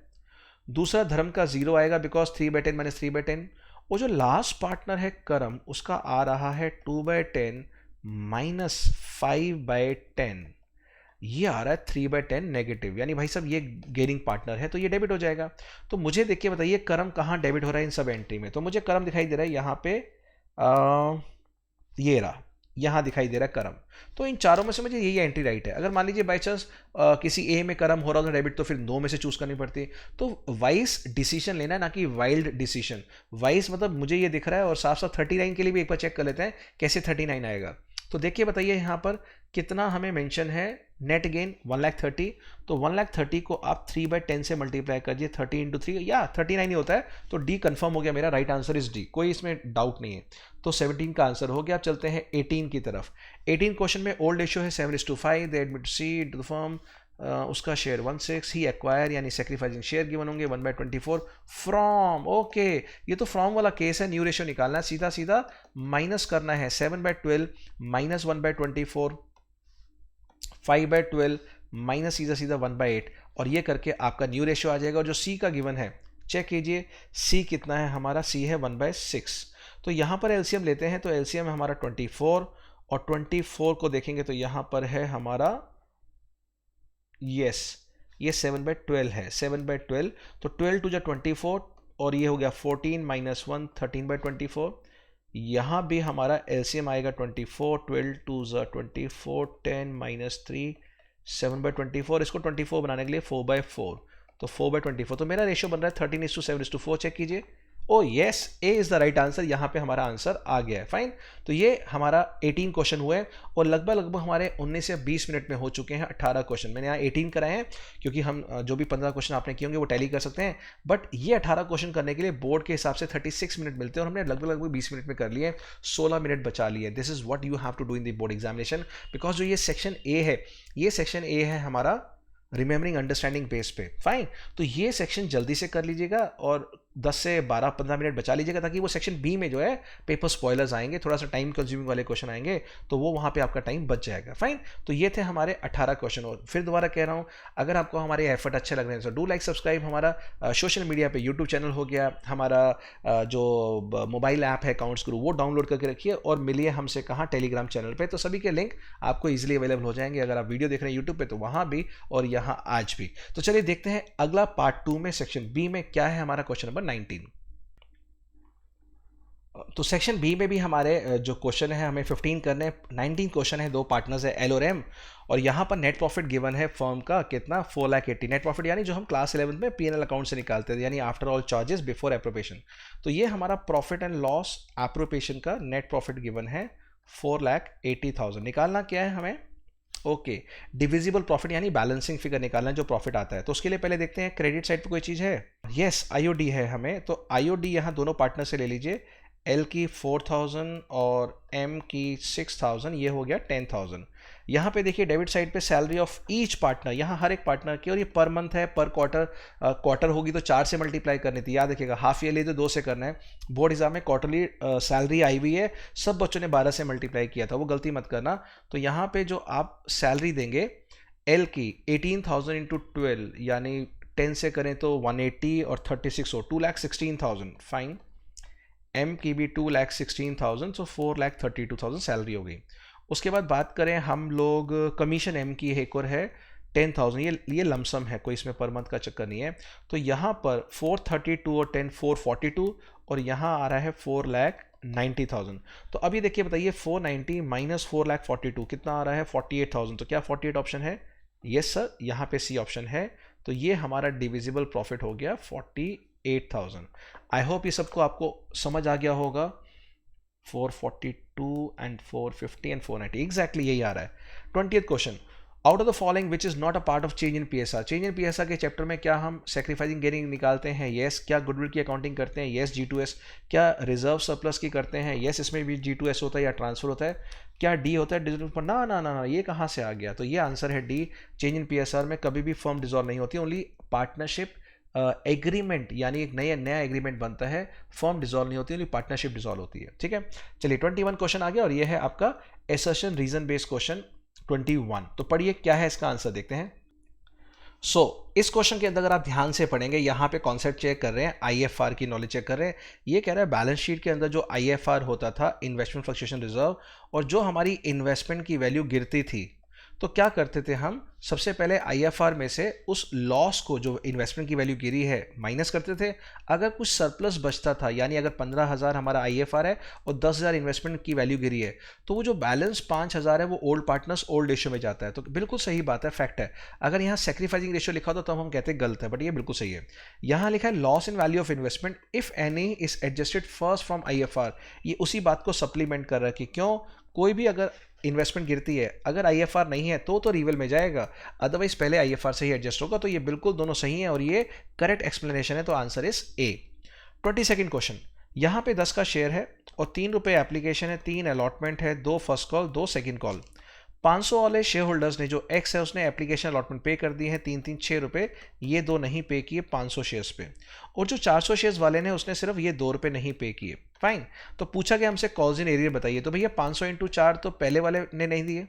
दूसरा धर्म का 0 आएगा बिकॉज 3/10 माइनस 3/10, और जो लास्ट पार्टनर है करम, उसका आ रहा है 2/10 माइनस 5/10, ये आ रहा है 3/10 नेगेटिव, यानी भाई साहब ये गेनिंग पार्टनर है तो ये डेबिट हो जाएगा। तो मुझे देखिए बताइए करम कहाँ डेबिट हो रहा है इन सब एंट्री में, तो मुझे करम दिखाई दे रहा है यहाँ पे, ये रहा, यहाँ दिखाई दे रहा है करम। तो इन चारों में से मुझे यही एंट्री राइट है। अगर मान लीजिए बाई चांस किसी ए में करम हो रहा था डेबिट, तो फिर 2 में से चूज करनी पड़ती। तो वाइस डिसीजन लेना है, ना कि वाइल्ड डिसीजन। वाइस मतलब मुझे ये दिख रहा है, और साफ साफ 39 के लिए भी एक बार चेक कर लेते हैं कैसे 39 आएगा। तो देखिए बताइए यहाँ पर कितना हमें मेंशन है, नेट गेन 1,30,000, तो 1,30,000 को आप 3/10 से मल्टीप्लाई करिए, 30 इंटू 3 या 39 ही होता है, तो डी कंफर्म हो गया मेरा, राइट आंसर इज डी, कोई इसमें डाउट नहीं है। तो 17 का आंसर हो गया। अब चलते हैं 18 की तरफ। 18 क्वेश्चन में ओल्ड रेशियो है 7:5, they admit C to the firm, उसका शेयर 1/6 ही एक्वायर, यानी सेक्रीफाइसिंग शेयर गिवन होंगे 1/24 फ्रॉम, ओके, ये तो फ्रॉम वाला केस है, न्यू रेशियो निकालना है, सीधा सीधा माइनस करना है, 7/12 माइनस 1/24, 5/12 माइनस सीधा सीधा 1/8, और ये करके आपका न्यू रेशियो आ जाएगा। और जो सी का गिवन है चेक कीजिए, सी कितना है हमारा, सी है 1/6। तो यहाँ पर एलसीएम लेते हैं, तो एलसीएम है हमारा 24, और 24 को देखेंगे तो यहाँ पर है हमारा यस, ये 7/12 है, 7/12, तो 12 टू जा 24 और ये हो गया 14 माइनस 1 13/24। यहाँ भी हमारा एलसीएम आएगा 24, 12 टू जा 24, 10 माइनस 3 7/24, इसको 24 बनाने के लिए 4/4, तो 4/24, तो मेरा रेशियो बन रहा है 13:7:4। चेक कीजिए, ओ yes, A is the right answer, यहाँ पे हमारा आंसर आ गया है। फाइन, तो ये हमारा 18 क्वेश्चन हुए और लगभग हमारे 19 से 20 मिनट में हो चुके हैं 18 क्वेश्चन। मैंने यहाँ 18 कराए हैं क्योंकि हम जो भी 15 क्वेश्चन आपने किए होंगे वो टैली कर सकते हैं, बट ये 18 क्वेश्चन करने के लिए बोर्ड के हिसाब से 36 मिनट मिलते हैं और हमने लगभग 20 मिनट में कर लिए, 16 मिनट बचा लिए। This is what you have to do in the board examination, because जो ये सेक्शन ए है, ये सेक्शन ए है हमारा रिमेंबरिंग अंडरस्टैंडिंग बेस पे। फाइन, तो ये सेक्शन जल्दी से कर लीजिएगा और 10 से 12-15 मिनट बचा लीजिएगा, ताकि वो सेक्शन बी में जो है पेपर स्पॉयलर्स आएंगे, थोड़ा सा टाइम कंज्यूमिंग वाले क्वेश्चन आएंगे, तो वो वहाँ पे आपका टाइम बच जाएगा। फाइन, तो ये थे हमारे 18 क्वेश्चन। और फिर दोबारा कह रहा हूँ, अगर आपको हमारे एफर्ट अच्छे लग रहे हैं तो डू लाइक सब्सक्राइब। हमारा सोशल मीडिया पे यूट्यूब चैनल हो गया, हमारा जो मोबाइल ऐप है अकाउंट्स गुरु, वो डाउनलोड करके रखिए और मिलिए हमसे कहाँ, टेलीग्राम चैनल पर। तो सभी के लिंक आपको ईजिली अवेलेबल हो जाएंगे, अगर आप वीडियो देख रहे हैं यूट्यूब पर तो वहाँ भी और यहाँ आज भी। तो चलिए देखते हैं अगला पार्ट 2 में सेक्शन बी में क्या है हमारा क्वेश्चन नंबर 19। तो सेक्शन बी में भी हमारे जो क्वेश्चन है हमें 15 करने हैं। 19 क्वेश्चन है, दो पार्टनर्स है एल और एम, और यहाँ पर नेट प्रॉफिट गिवन है फर्म का कितना, 4,80,000 नेट प्रॉफिट, यानी जो हम क्लास 11 में पीएनएल अकाउंट से निकालते थे, यानी after all charges before appropriation. तो ये हमारा प्रॉफिट एंड लॉस एप्रोप्रिएशन का नेट प्रॉफिट गिवन है 4,80,000। निकालना क्या है हमें, ओके, डिविजिबल प्रॉफिट यानी बैलेंसिंग फिगर निकालना है जो प्रॉफिट आता है। तो उसके लिए पहले देखते हैं क्रेडिट साइड पे कोई चीज़ है। यस, आईओडी है हमें, तो आईओडी यहाँ दोनों पार्टनर से ले लीजिए, एल की 4,000 और एम की 6,000, ये हो गया 10,000। यहाँ पे देखिए डेबिट साइड पे सैलरी ऑफ ईच पार्टनर, यहाँ हर एक पार्टनर की, और ये पर मंथ है, पर क्वार्टर, क्वार्टर होगी तो 4 से मल्टीप्लाई करनी थी, याद रखिएगा। हाफ ईयरली तो 2 से करना है। बोर्ड एग्जाम में क्वार्टरली सैलरी आई हुई है, सब बच्चों ने 12 से मल्टीप्लाई किया था, वो गलती मत करना। तो यहाँ पे जो आप सैलरी देंगे एल की 18,000 इंटू 12, यानी 10 से करें तो 180 और 36 हो 2,16,000। फाइन, एम की भी 2,16,000, सो 4,32,000 सैलरी हो गई। उसके बाद बात करें हम लोग कमीशन एम की, एक और है 10,000, ये लमसम है, कोई इसमें पर मंथ का चक्कर नहीं है। तो यहाँ पर 432 और 10 442, और यहाँ आ रहा है 4,90,000। तो अभी देखिए, बताइए 490 माइनस 4,42 कितना आ रहा है, 48,000। तो क्या 48 ऑप्शन है? यस सर, यहाँ पे सी ऑप्शन है। तो ये हमारा डिविजिबल प्रॉफिट हो गया 48,000। आई होप ये सबको आपको समझ आ गया होगा। 442 एंड 450 एंड 490, एग्जैक्टली यही आ रहा है। 20th question, out of the following which is not a part of change in PSR. Change in PSR के चैप्टर में क्या हम सैक्रिफाइसिंग गेनिंग निकालते हैं? यस। क्या गुडविल की अकाउंटिंग करते हैं? यस। G2S। क्या रिजर्व सरप्लस की करते हैं? यस, इसमें भी G2S होता है या ट्रांसफर होता है। क्या डी होता है डिसॉल्व पर? ना ना ना ना, ये कहाँ से आ गया? तो ये आंसर है डी। चेंज इन पीएसआर में कभी भी फर्म डिसॉल्व नहीं होती, ओनली पार्टनरशिप एग्रीमेंट, यानी एक नया एग्रीमेंट बनता है, फर्म डिसॉल्व नहीं होती, पार्टनरशिप डिसॉल्व होती है। ठीक है, चलिए 21 क्वेश्चन आ गया और ये है आपका एसर्शन रीजन बेस्ड क्वेश्चन 21। तो पढ़िए क्या है इसका आंसर, देखते हैं। इस क्वेश्चन के अंदर अगर आप ध्यान से पढ़ेंगे, यहाँ पे कॉन्सेप्ट चेक कर रहे हैं, आईएफआर की नॉलेज चेक कर रहे हैं। ये कह रहा है बैलेंस शीट के अंदर जो आईएफआर होता था, इन्वेस्टमेंट फ्लक्चुएशन रिजर्व, और जो हमारी इन्वेस्टमेंट की वैल्यू गिरती थी तो क्या करते थे हम, सबसे पहले आईएफआर में से उस लॉस को, जो इन्वेस्टमेंट की वैल्यू गिरी है, माइनस करते थे। अगर कुछ सरप्लस बचता था, यानी अगर 15,000 हमारा आईएफआर है और 10,000 इन्वेस्टमेंट की वैल्यू गिरी है, तो वो जो बैलेंस 5,000 है वो ओल्ड पार्टनर्स ओल्ड रेशियो में जाता है। तो बिल्कुल सही बात है, फैक्ट है। अगर यहाँ सेक्रीफाइसिंग रेशियो लिखा होता तो हम कहते गलत है, बट ये बिल्कुल सही है। यहाँ लिखा है loss in value of investment if any is adjusted first from IFR. ये उसी बात को सप्लीमेंट कर रहा है कि क्यों, कोई भी अगर इन्वेस्टमेंट गिरती है, अगर आईएफआर नहीं है तो रिवल में जाएगा, अदरवाइज पहले आईएफआर से ही एडजस्ट होगा। तो ये बिल्कुल दोनों सही है और ये करेक्ट एक्सप्लेनेशन है। तो answer is a. 22nd question, यहाँ पे 10 का शेयर है और 3 रुपए एप्लीकेशन है, 3 अलॉटमेंट है, 2 फर्स्ट कॉल, 2 सेकंड कॉल। 500 वाले शेयर होल्डर्स ने, जो एक्स है, उसने एप्लीकेशन अलॉटमेंट पे कर दी है 3 6 रुपए, ये 2 नहीं पे किए 500 शेयर्स पे, और जो 400 शेयर्स वाले ने उसने सिर्फ ये 2 रुपए नहीं पे किए। फाइन, तो पूछा गया हमसे कॉज इन एरियर बताइए। तो भैया 500 इंटू 4 तो पहले वाले ने नहीं दिए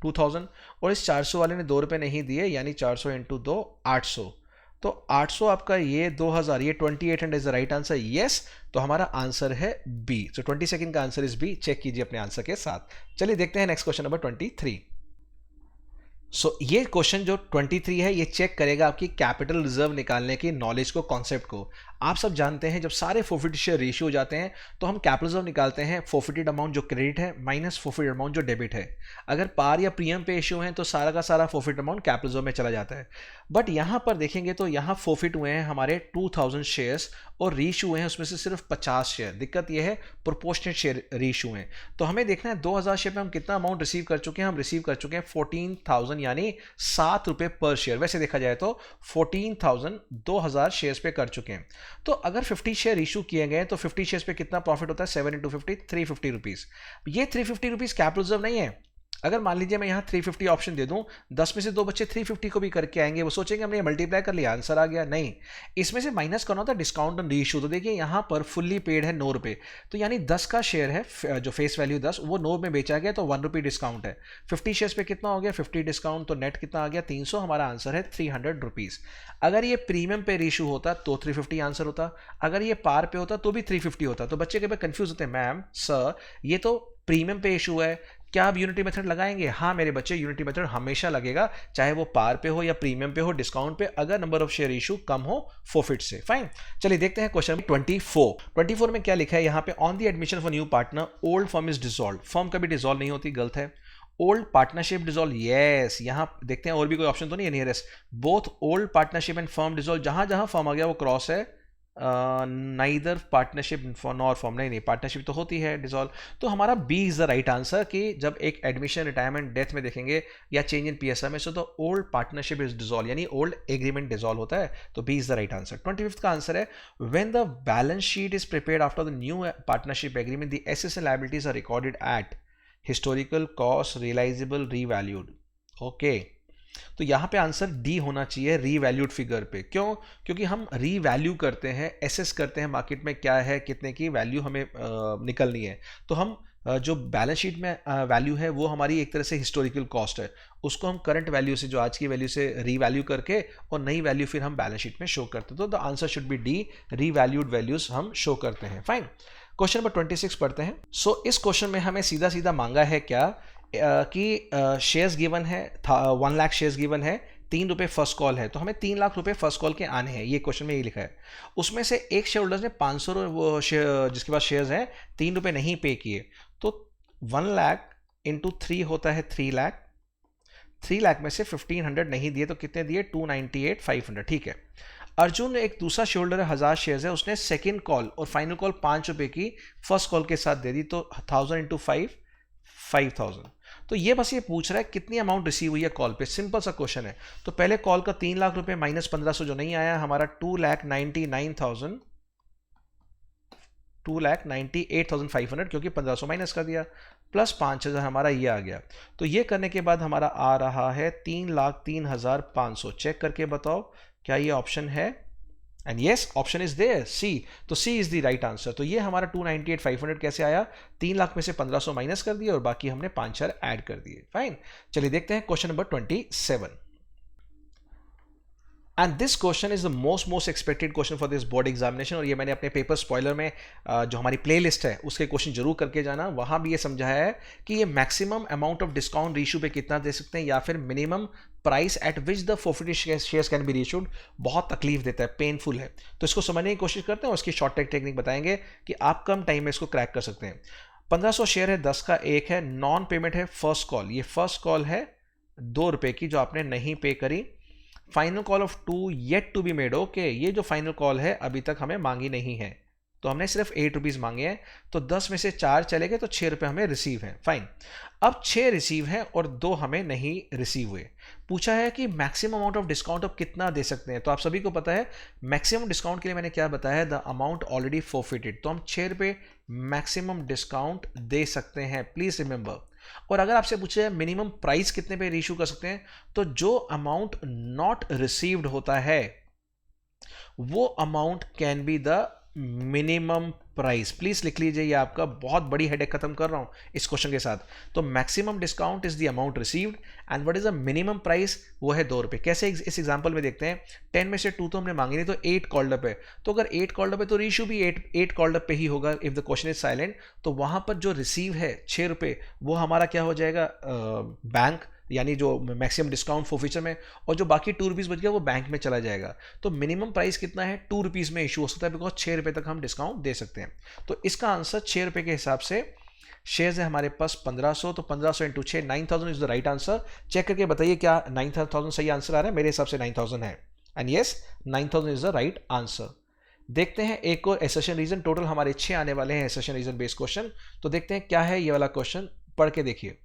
2000, और इस 400 वाले ने 2 रुपए नहीं दिए, यानी 400 इंटू 2 800। तो 800 आपका ये 2000, ये 2800 is the right answer. Yes, तो हमारा आंसर है बी। सो 22nd का आंसर इज बी। चेक कीजिए अपने आंसर के साथ। चलिए देखते हैं नेक्स्ट क्वेश्चन नंबर 23। सो ये क्वेश्चन जो 23 है ये चेक करेगा आपकी कैपिटल रिजर्व निकालने की नॉलेज को, कॉन्सेप्ट को। आप सब जानते हैं जब सारे फोर्फिटेड शेयर रेशियो हो जाते हैं तो हम कैपिटल रिजर्व निकालते हैं, फोर्फिटेड अमाउंट जो क्रेडिट है माइनस फोर्फिटेड अमाउंट जो डेबिट है। अगर पार या प्रीमियम पे इश्यू है तो सारा का सारा फोर्फिट अमाउंट कैपिटल रिजर्व में चला जाता है। बट यहाँ पर देखेंगे तो यहाँ फोर्फिट हुए हैं हमारे 2000 शेयर्स और रीइश्यू हुए हैं उसमें से सिर्फ 50 शेयर। दिक्कत यह है प्रोपोर्शनेट शेयर रीइश्यू हैं, तो हमें देखना है 2000 शेयर पे हम कितना अमाउंट रिसीव कर चुके हैं। हम रिसीव कर चुके हैं 14,000 यानी 7 रुपए पर शेयर। वैसे देखा जाए तो 14,000 2000 शेयर्स पे कर चुके हैं। तो अगर 50 शेयर इशू किए गए तो 50 शेयर्स पे कितना प्रॉफिट होता है, 7 इंटू 50 350 रुपीज। ये 350 रुपीज कैपिटल रिजर्व नहीं है। अगर मान लीजिए मैं यहाँ 350 ऑप्शन दे दूं, 10 में से 2 बच्चे 350 को भी करके आएंगे, वो सोचेंगे हमने मल्टीप्लाई कर लिया आंसर आ गया। नहीं, इसमें से माइनस करना होता है डिस्काउंट ऑन रीइश्यू। तो देखिए यहाँ पर फुल्ली पेड है 9 रुपए, तो यानी 10 का शेयर है जो फेस वैल्यू 10 वो 9 में बेचा गया तो 1 रुपी डिस्काउंट है। 50 शेयर्स पे कितना हो गया 50 डिस्काउंट, तो नेट कितना आ गया 300। हमारा आंसर है 300 रुपीज। अगर ये प्रीमियम पे रीइश्यू होता तो 350 आंसर होता, अगर ये पार पे होता तो भी 350 होता। तो बच्चे कभी कंफ्यूज होते हैं, मैम सर ये तो प्रीमियम पे इशू है, क्या आप यूनिटी मेथड लगाएंगे? हाँ मेरे बच्चे, यूनिटी मेथड हमेशा लगेगा, चाहे वो पार पे हो या प्रीमियम पे हो, डिस्काउंट पे, अगर नंबर ऑफ शेयर इशू कम हो फोरफिट से। फाइन, चलिए देखते हैं क्वेश्चन 24 में क्या लिखा है यहाँ पे। On the admission of new partner old firm is dissolve. Firm कभी डिसॉल्व नहीं होती, गलत है। Old partnership dissolve, yes. यहां देखते हैं और भी कोई ऑप्शन तो नहीं है nearest. Both old partnership and firm dissolve, जहां जहां फर्म आ गया वो क्रॉस है। नाइदर पार्टनरशिप नॉर फॉर्म, नहीं पार्टनरशिप तो होती है डिसॉल्व। तो हमारा B is the right answer कि जब एक एडमिशन, रिटायरमेंट, डेथ में देखेंगे या चेंज इन पीएसआर में से तो ओल्ड पार्टनरशिप इज डिसॉल्व यानी ओल्ड एग्रीमेंट डिसॉल्व होता है। तो B is the right answer. 25 का आंसर है when the balance sheet is prepared after the new partnership agreement the assets and liabilities are recorded at historical, cost, realizable, revalued. Okay, तो यहां पे answer D होना चाहिए, revalued figure पे। क्यों? क्योंकि हम रीवैल्यू करते हैं, एसेस करते हैं मार्केट में क्या है, कितने की वैल्यू हमें निकलनी है। तो हम जो बैलेंस शीट में वैल्यू है वो हमारी एक तरह से हिस्टोरिकल कॉस्ट है, उसको हम करंट वैल्यू से, जो आज की वैल्यू से रीवैल्यू करके और नई वैल्यू फिर हम बैलेंस शीट में शो करते हैं। तो the answer should be D, revalued values हम शो करते हैं। फाइन, क्वेश्चन नंबर 26 पढ़ते हैं। सो इस क्वेश्चन में हमें सीधा सीधा मांगा है क्या कि शेयर्स गिवन है 1 लाख शेयर्स गिवन है, 3 रुपए फर्स्ट कॉल है, तो हमें 3 लाख रुपए फर्स्ट कॉल के आने हैं। ये क्वेश्चन में ये लिखा है। उसमें से एक शेयर होल्डर्स ने 500 वो शेयर जिसके पास शेयर्स हैं 3 रुपए नहीं पे किए, तो 1 लाख इंटू 3 होता है 3 लाख। 3 लाख में से 1500 नहीं दिए तो कितने दिए 298,500। ठीक है। अर्जुन एक दूसरा शेयर होल्डर है, 1000 शेयर्स है, उसने सेकेंड कॉल और फाइनल कॉल 5 रुपए की फर्स्ट कॉल के साथ दे दी, तो 1000 इंटू 5 5000। तो ये बस ये पूछ रहा है कितनी अमाउंट रिसीव हुई है कॉल पे, सिंपल सा क्वेश्चन है। तो पहले कॉल का 3 लाख रुपए माइनस 1500 जो नहीं आया, हमारा 2,99,000 2,98,500 क्योंकि 1500 माइनस कर दिया, प्लस 5000 हमारा ये आ गया। तो ये करने के बाद हमारा आ रहा है 3,03,500। चेक करके बताओ क्या ये ऑप्शन है? And yes, option is there, C. तो C is the right answer. तो ये हमारा 298,500 कैसे आया? 3 लाख में से 1500 माइनस कर दिया और बाकी हमने 5,000 ऐड कर दिए। फाइन, चलिए देखते हैं question number 27। And this question is the most expected question for this board examination. और ये मैंने अपने पेपर स्पॉइलर में जो हमारी प्लेलिस्ट है उसके क्वेश्चन जरूर करके जाना, वहां भी ये समझाया है कि ये maximum amount of discount reissue पे कितना दे सकते हैं या फिर minimum price at which the forfeited shares can be reissued. बहुत तकलीफ देता है, पेनफुल है। तो इसको समझने की कोशिश करते हैं, उसकी शॉर्ट टेक्निक बताएंगे कि आप कम टाइम में इसको क्रैक कर सकते हैं। 1500 शेयर है, 10 का 1 है, नॉन पेमेंट है फर्स्ट कॉल। ये फर्स्ट कॉल है 2 रुपए की जो आपने नहीं पे करी। Final call of 2 yet to be made. Okay, ये जो फाइनल कॉल है अभी तक हमें मांगी नहीं है, तो हमने सिर्फ 8 रुपीज मांगे हैं। तो 10 में से 4 चले गए तो 6 रुपए हमें रिसीव हैं। फाइन, अब 6 रिसीव हैं और 2 हमें नहीं रिसीव हुए। पूछा है कि मैक्सिमम अमाउंट ऑफ डिस्काउंट आप कितना दे सकते हैं। तो आप सभी को पता है मैक्सिमम डिस्काउंट के लिए मैंने क्या बताया है, द अमाउंट ऑलरेडी फोरफिटेड। तो हम 6 रुपए मैक्सिमम डिस्काउंट दे सकते हैं, प्लीज रिमेंबर। और अगर आपसे पूछे मिनिमम प्राइस कितने पे रीइश्यू कर सकते हैं, तो जो अमाउंट नॉट रिसीव्ड होता है वो amount can be the minimum price. Please लिख लीजिए, ये आपका बहुत बड़ी हेडेक खत्म कर रहा हूं इस क्वेश्चन के साथ। तो maximum discount is the amount received and what is the minimum price, वो है 2 रुपए। कैसे, इस एग्जांपल में देखते हैं। 10 में से 2 तो हमने मांगी नहीं, तो 8 कॉल्ड अप है। तो अगर 8 कॉल्ड अप है तो रीइश्यू भी 8 कॉल्ड अप पे ही होगा if the question is silent. तो वहां पर जो रिसीव है 6 रुपए वो हमारा क्या हो जाएगा, बैंक यानी जो मैक्सिमम डिस्काउंट फोफीचर में, और जो बाकी 2 रुपीज़ बच गया वो बैंक में चला जाएगा। तो मिनिमम प्राइस कितना है, 2 रुपीज़ में इशू हो सकता है, बिकॉज 6 रुपये तक हम डिस्काउंट दे सकते हैं। तो इसका आंसर 6 रुपये के हिसाब से शेयर्स है हमारे पास 1500, तो 1500 into 6, 9000 is the right answer. Check करके बताइए क्या 9000 सही आंसर आ रहा है, मेरे हिसाब से 9000 है, and yes 9000 is the right answer. देखते हैं एक और एसेशन रीजन, टोटल हमारे 6 आने वाले हैं एसेशन रीजन बेस्ड क्वेश्चन। तो देखते हैं क्या है ये वाला क्वेश्चन, पढ़ के देखिए।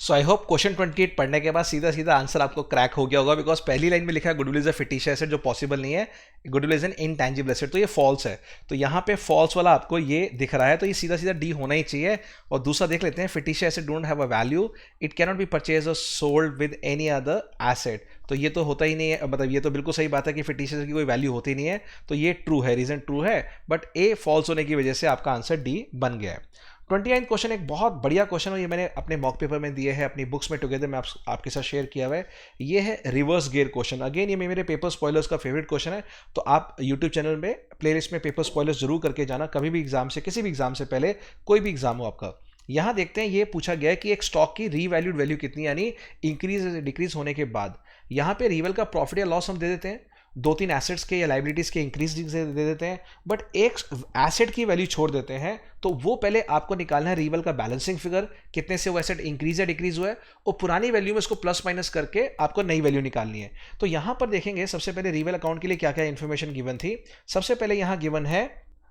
सो आई होप क्वेश्चन 28 पढ़ने के बाद सीधा सीधा आंसर आपको क्रैक हो गया होगा, बिकॉज पहली लाइन में लिखा है गुडविल इज अ फिटिश एसेट, जो पॉसिबल नहीं है, goodwill is N intangible asset, तो ये फॉल्स है। तो यहाँ पे फॉल्स वाला आपको ये दिख रहा है, तो ये सीधा सीधा डी होना ही चाहिए। और दूसरा देख लेते हैं, fictitious asset don't have a value, it can not be purchase और sold with any other asset, तो ये तो होता ही नहीं है, मतलब ये तो बिल्कुल सही बात है कि फिटिश एसेट की कोई वैल्यू होती नहीं है, तो ये ट्रू है, रीजन ट्रू है, बट ए फॉल्स होने की वजह से आपका आंसर डी बन गया है। 29 क्वेश्चन एक बहुत बढ़िया क्वेश्चन है, ये मैंने अपने मॉक पेपर में दिए हैं, अपनी बुक्स में टुगेदर में आपके साथ शेयर किया हुआ है। ये है रिवर्स गियर क्वेश्चन। अगेन ये मेरे पेपर स्पॉयलर्स का फेवरेट क्वेश्चन है, तो आप यूट्यूब चैनल में प्लेलिस्ट में पेपर स्पॉयलर्स जरूर करके जाना, कभी भी एग्जाम से, किसी भी एग्जाम से पहले, कोई भी एग्जाम हो आपका। यहाँ देखते हैं, ये पूछा गया है कि एक स्टॉक की रीवैल्यूड वैल्यू कितनी, यानी इंक्रीज डिक्रीज होने के बाद। यहाँ पे रिवल का प्रॉफिट या लॉस हम दे देते हैं, 2-3 एसेट्स के या लाइबिलिटीज के इंक्रीज दे देते हैं, बट एक एसेट की वैल्यू छोड़ देते हैं। तो वो पहले आपको निकालना है रिवल का बैलेंसिंग फिगर, कितने से वो एसेट इंक्रीज या डिक्रीज हुआ है, और पुरानी वैल्यू में उसको प्लस माइनस करके आपको नई वैल्यू निकालनी है। तो यहां पर देखेंगे सबसे पहले रिवल अकाउंट के लिए क्या क्या इंफॉर्मेशन गिवन थी। सबसे पहले यहां गिवन है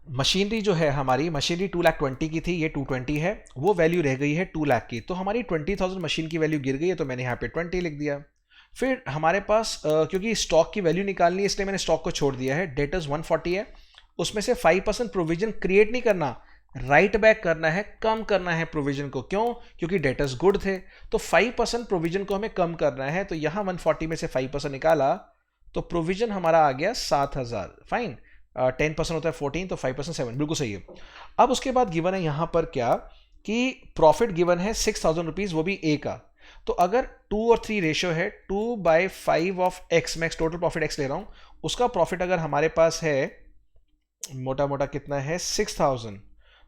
मशीनरी, जो है हमारी मशीनरी 2,20,000 की थी, ये 220 है, वो वैल्यू रह गई है 2 लाख की। तो हमारी 20,000 मशीन की वैल्यू गिर गई है, तो मैंने यहाँ पे 20 लिख दिया। फिर हमारे पास क्योंकि स्टॉक की वैल्यू निकालनी है, इसलिए मैंने स्टॉक को छोड़ दिया है। डेटर्स 140 है, उसमें से 5% प्रोविजन क्रिएट नहीं करना, राइट बैक करना है, कम करना है प्रोविजन को। क्यों? क्योंकि डेटर्स गुड थे, तो 5% प्रोविजन को हमें कम करना है। तो यहां 140 में से 5% निकाला, तो प्रोविजन हमारा आ गया 7,000। फाइन, 10% होता है 14, तो 5% 7, बिल्कुल सही है। अब उसके बाद गिवन है यहां पर क्या, कि प्रॉफिट गिवन है 6,000 रुपीज, वो भी ए का। तो अगर 2 और 3 रेशियो है, 2/5 ऑफ एक्स, मैं टोटल प्रॉफिट एक्स ले रहा हूं, उसका प्रॉफिट अगर हमारे पास है मोटा मोटा कितना है 6,000,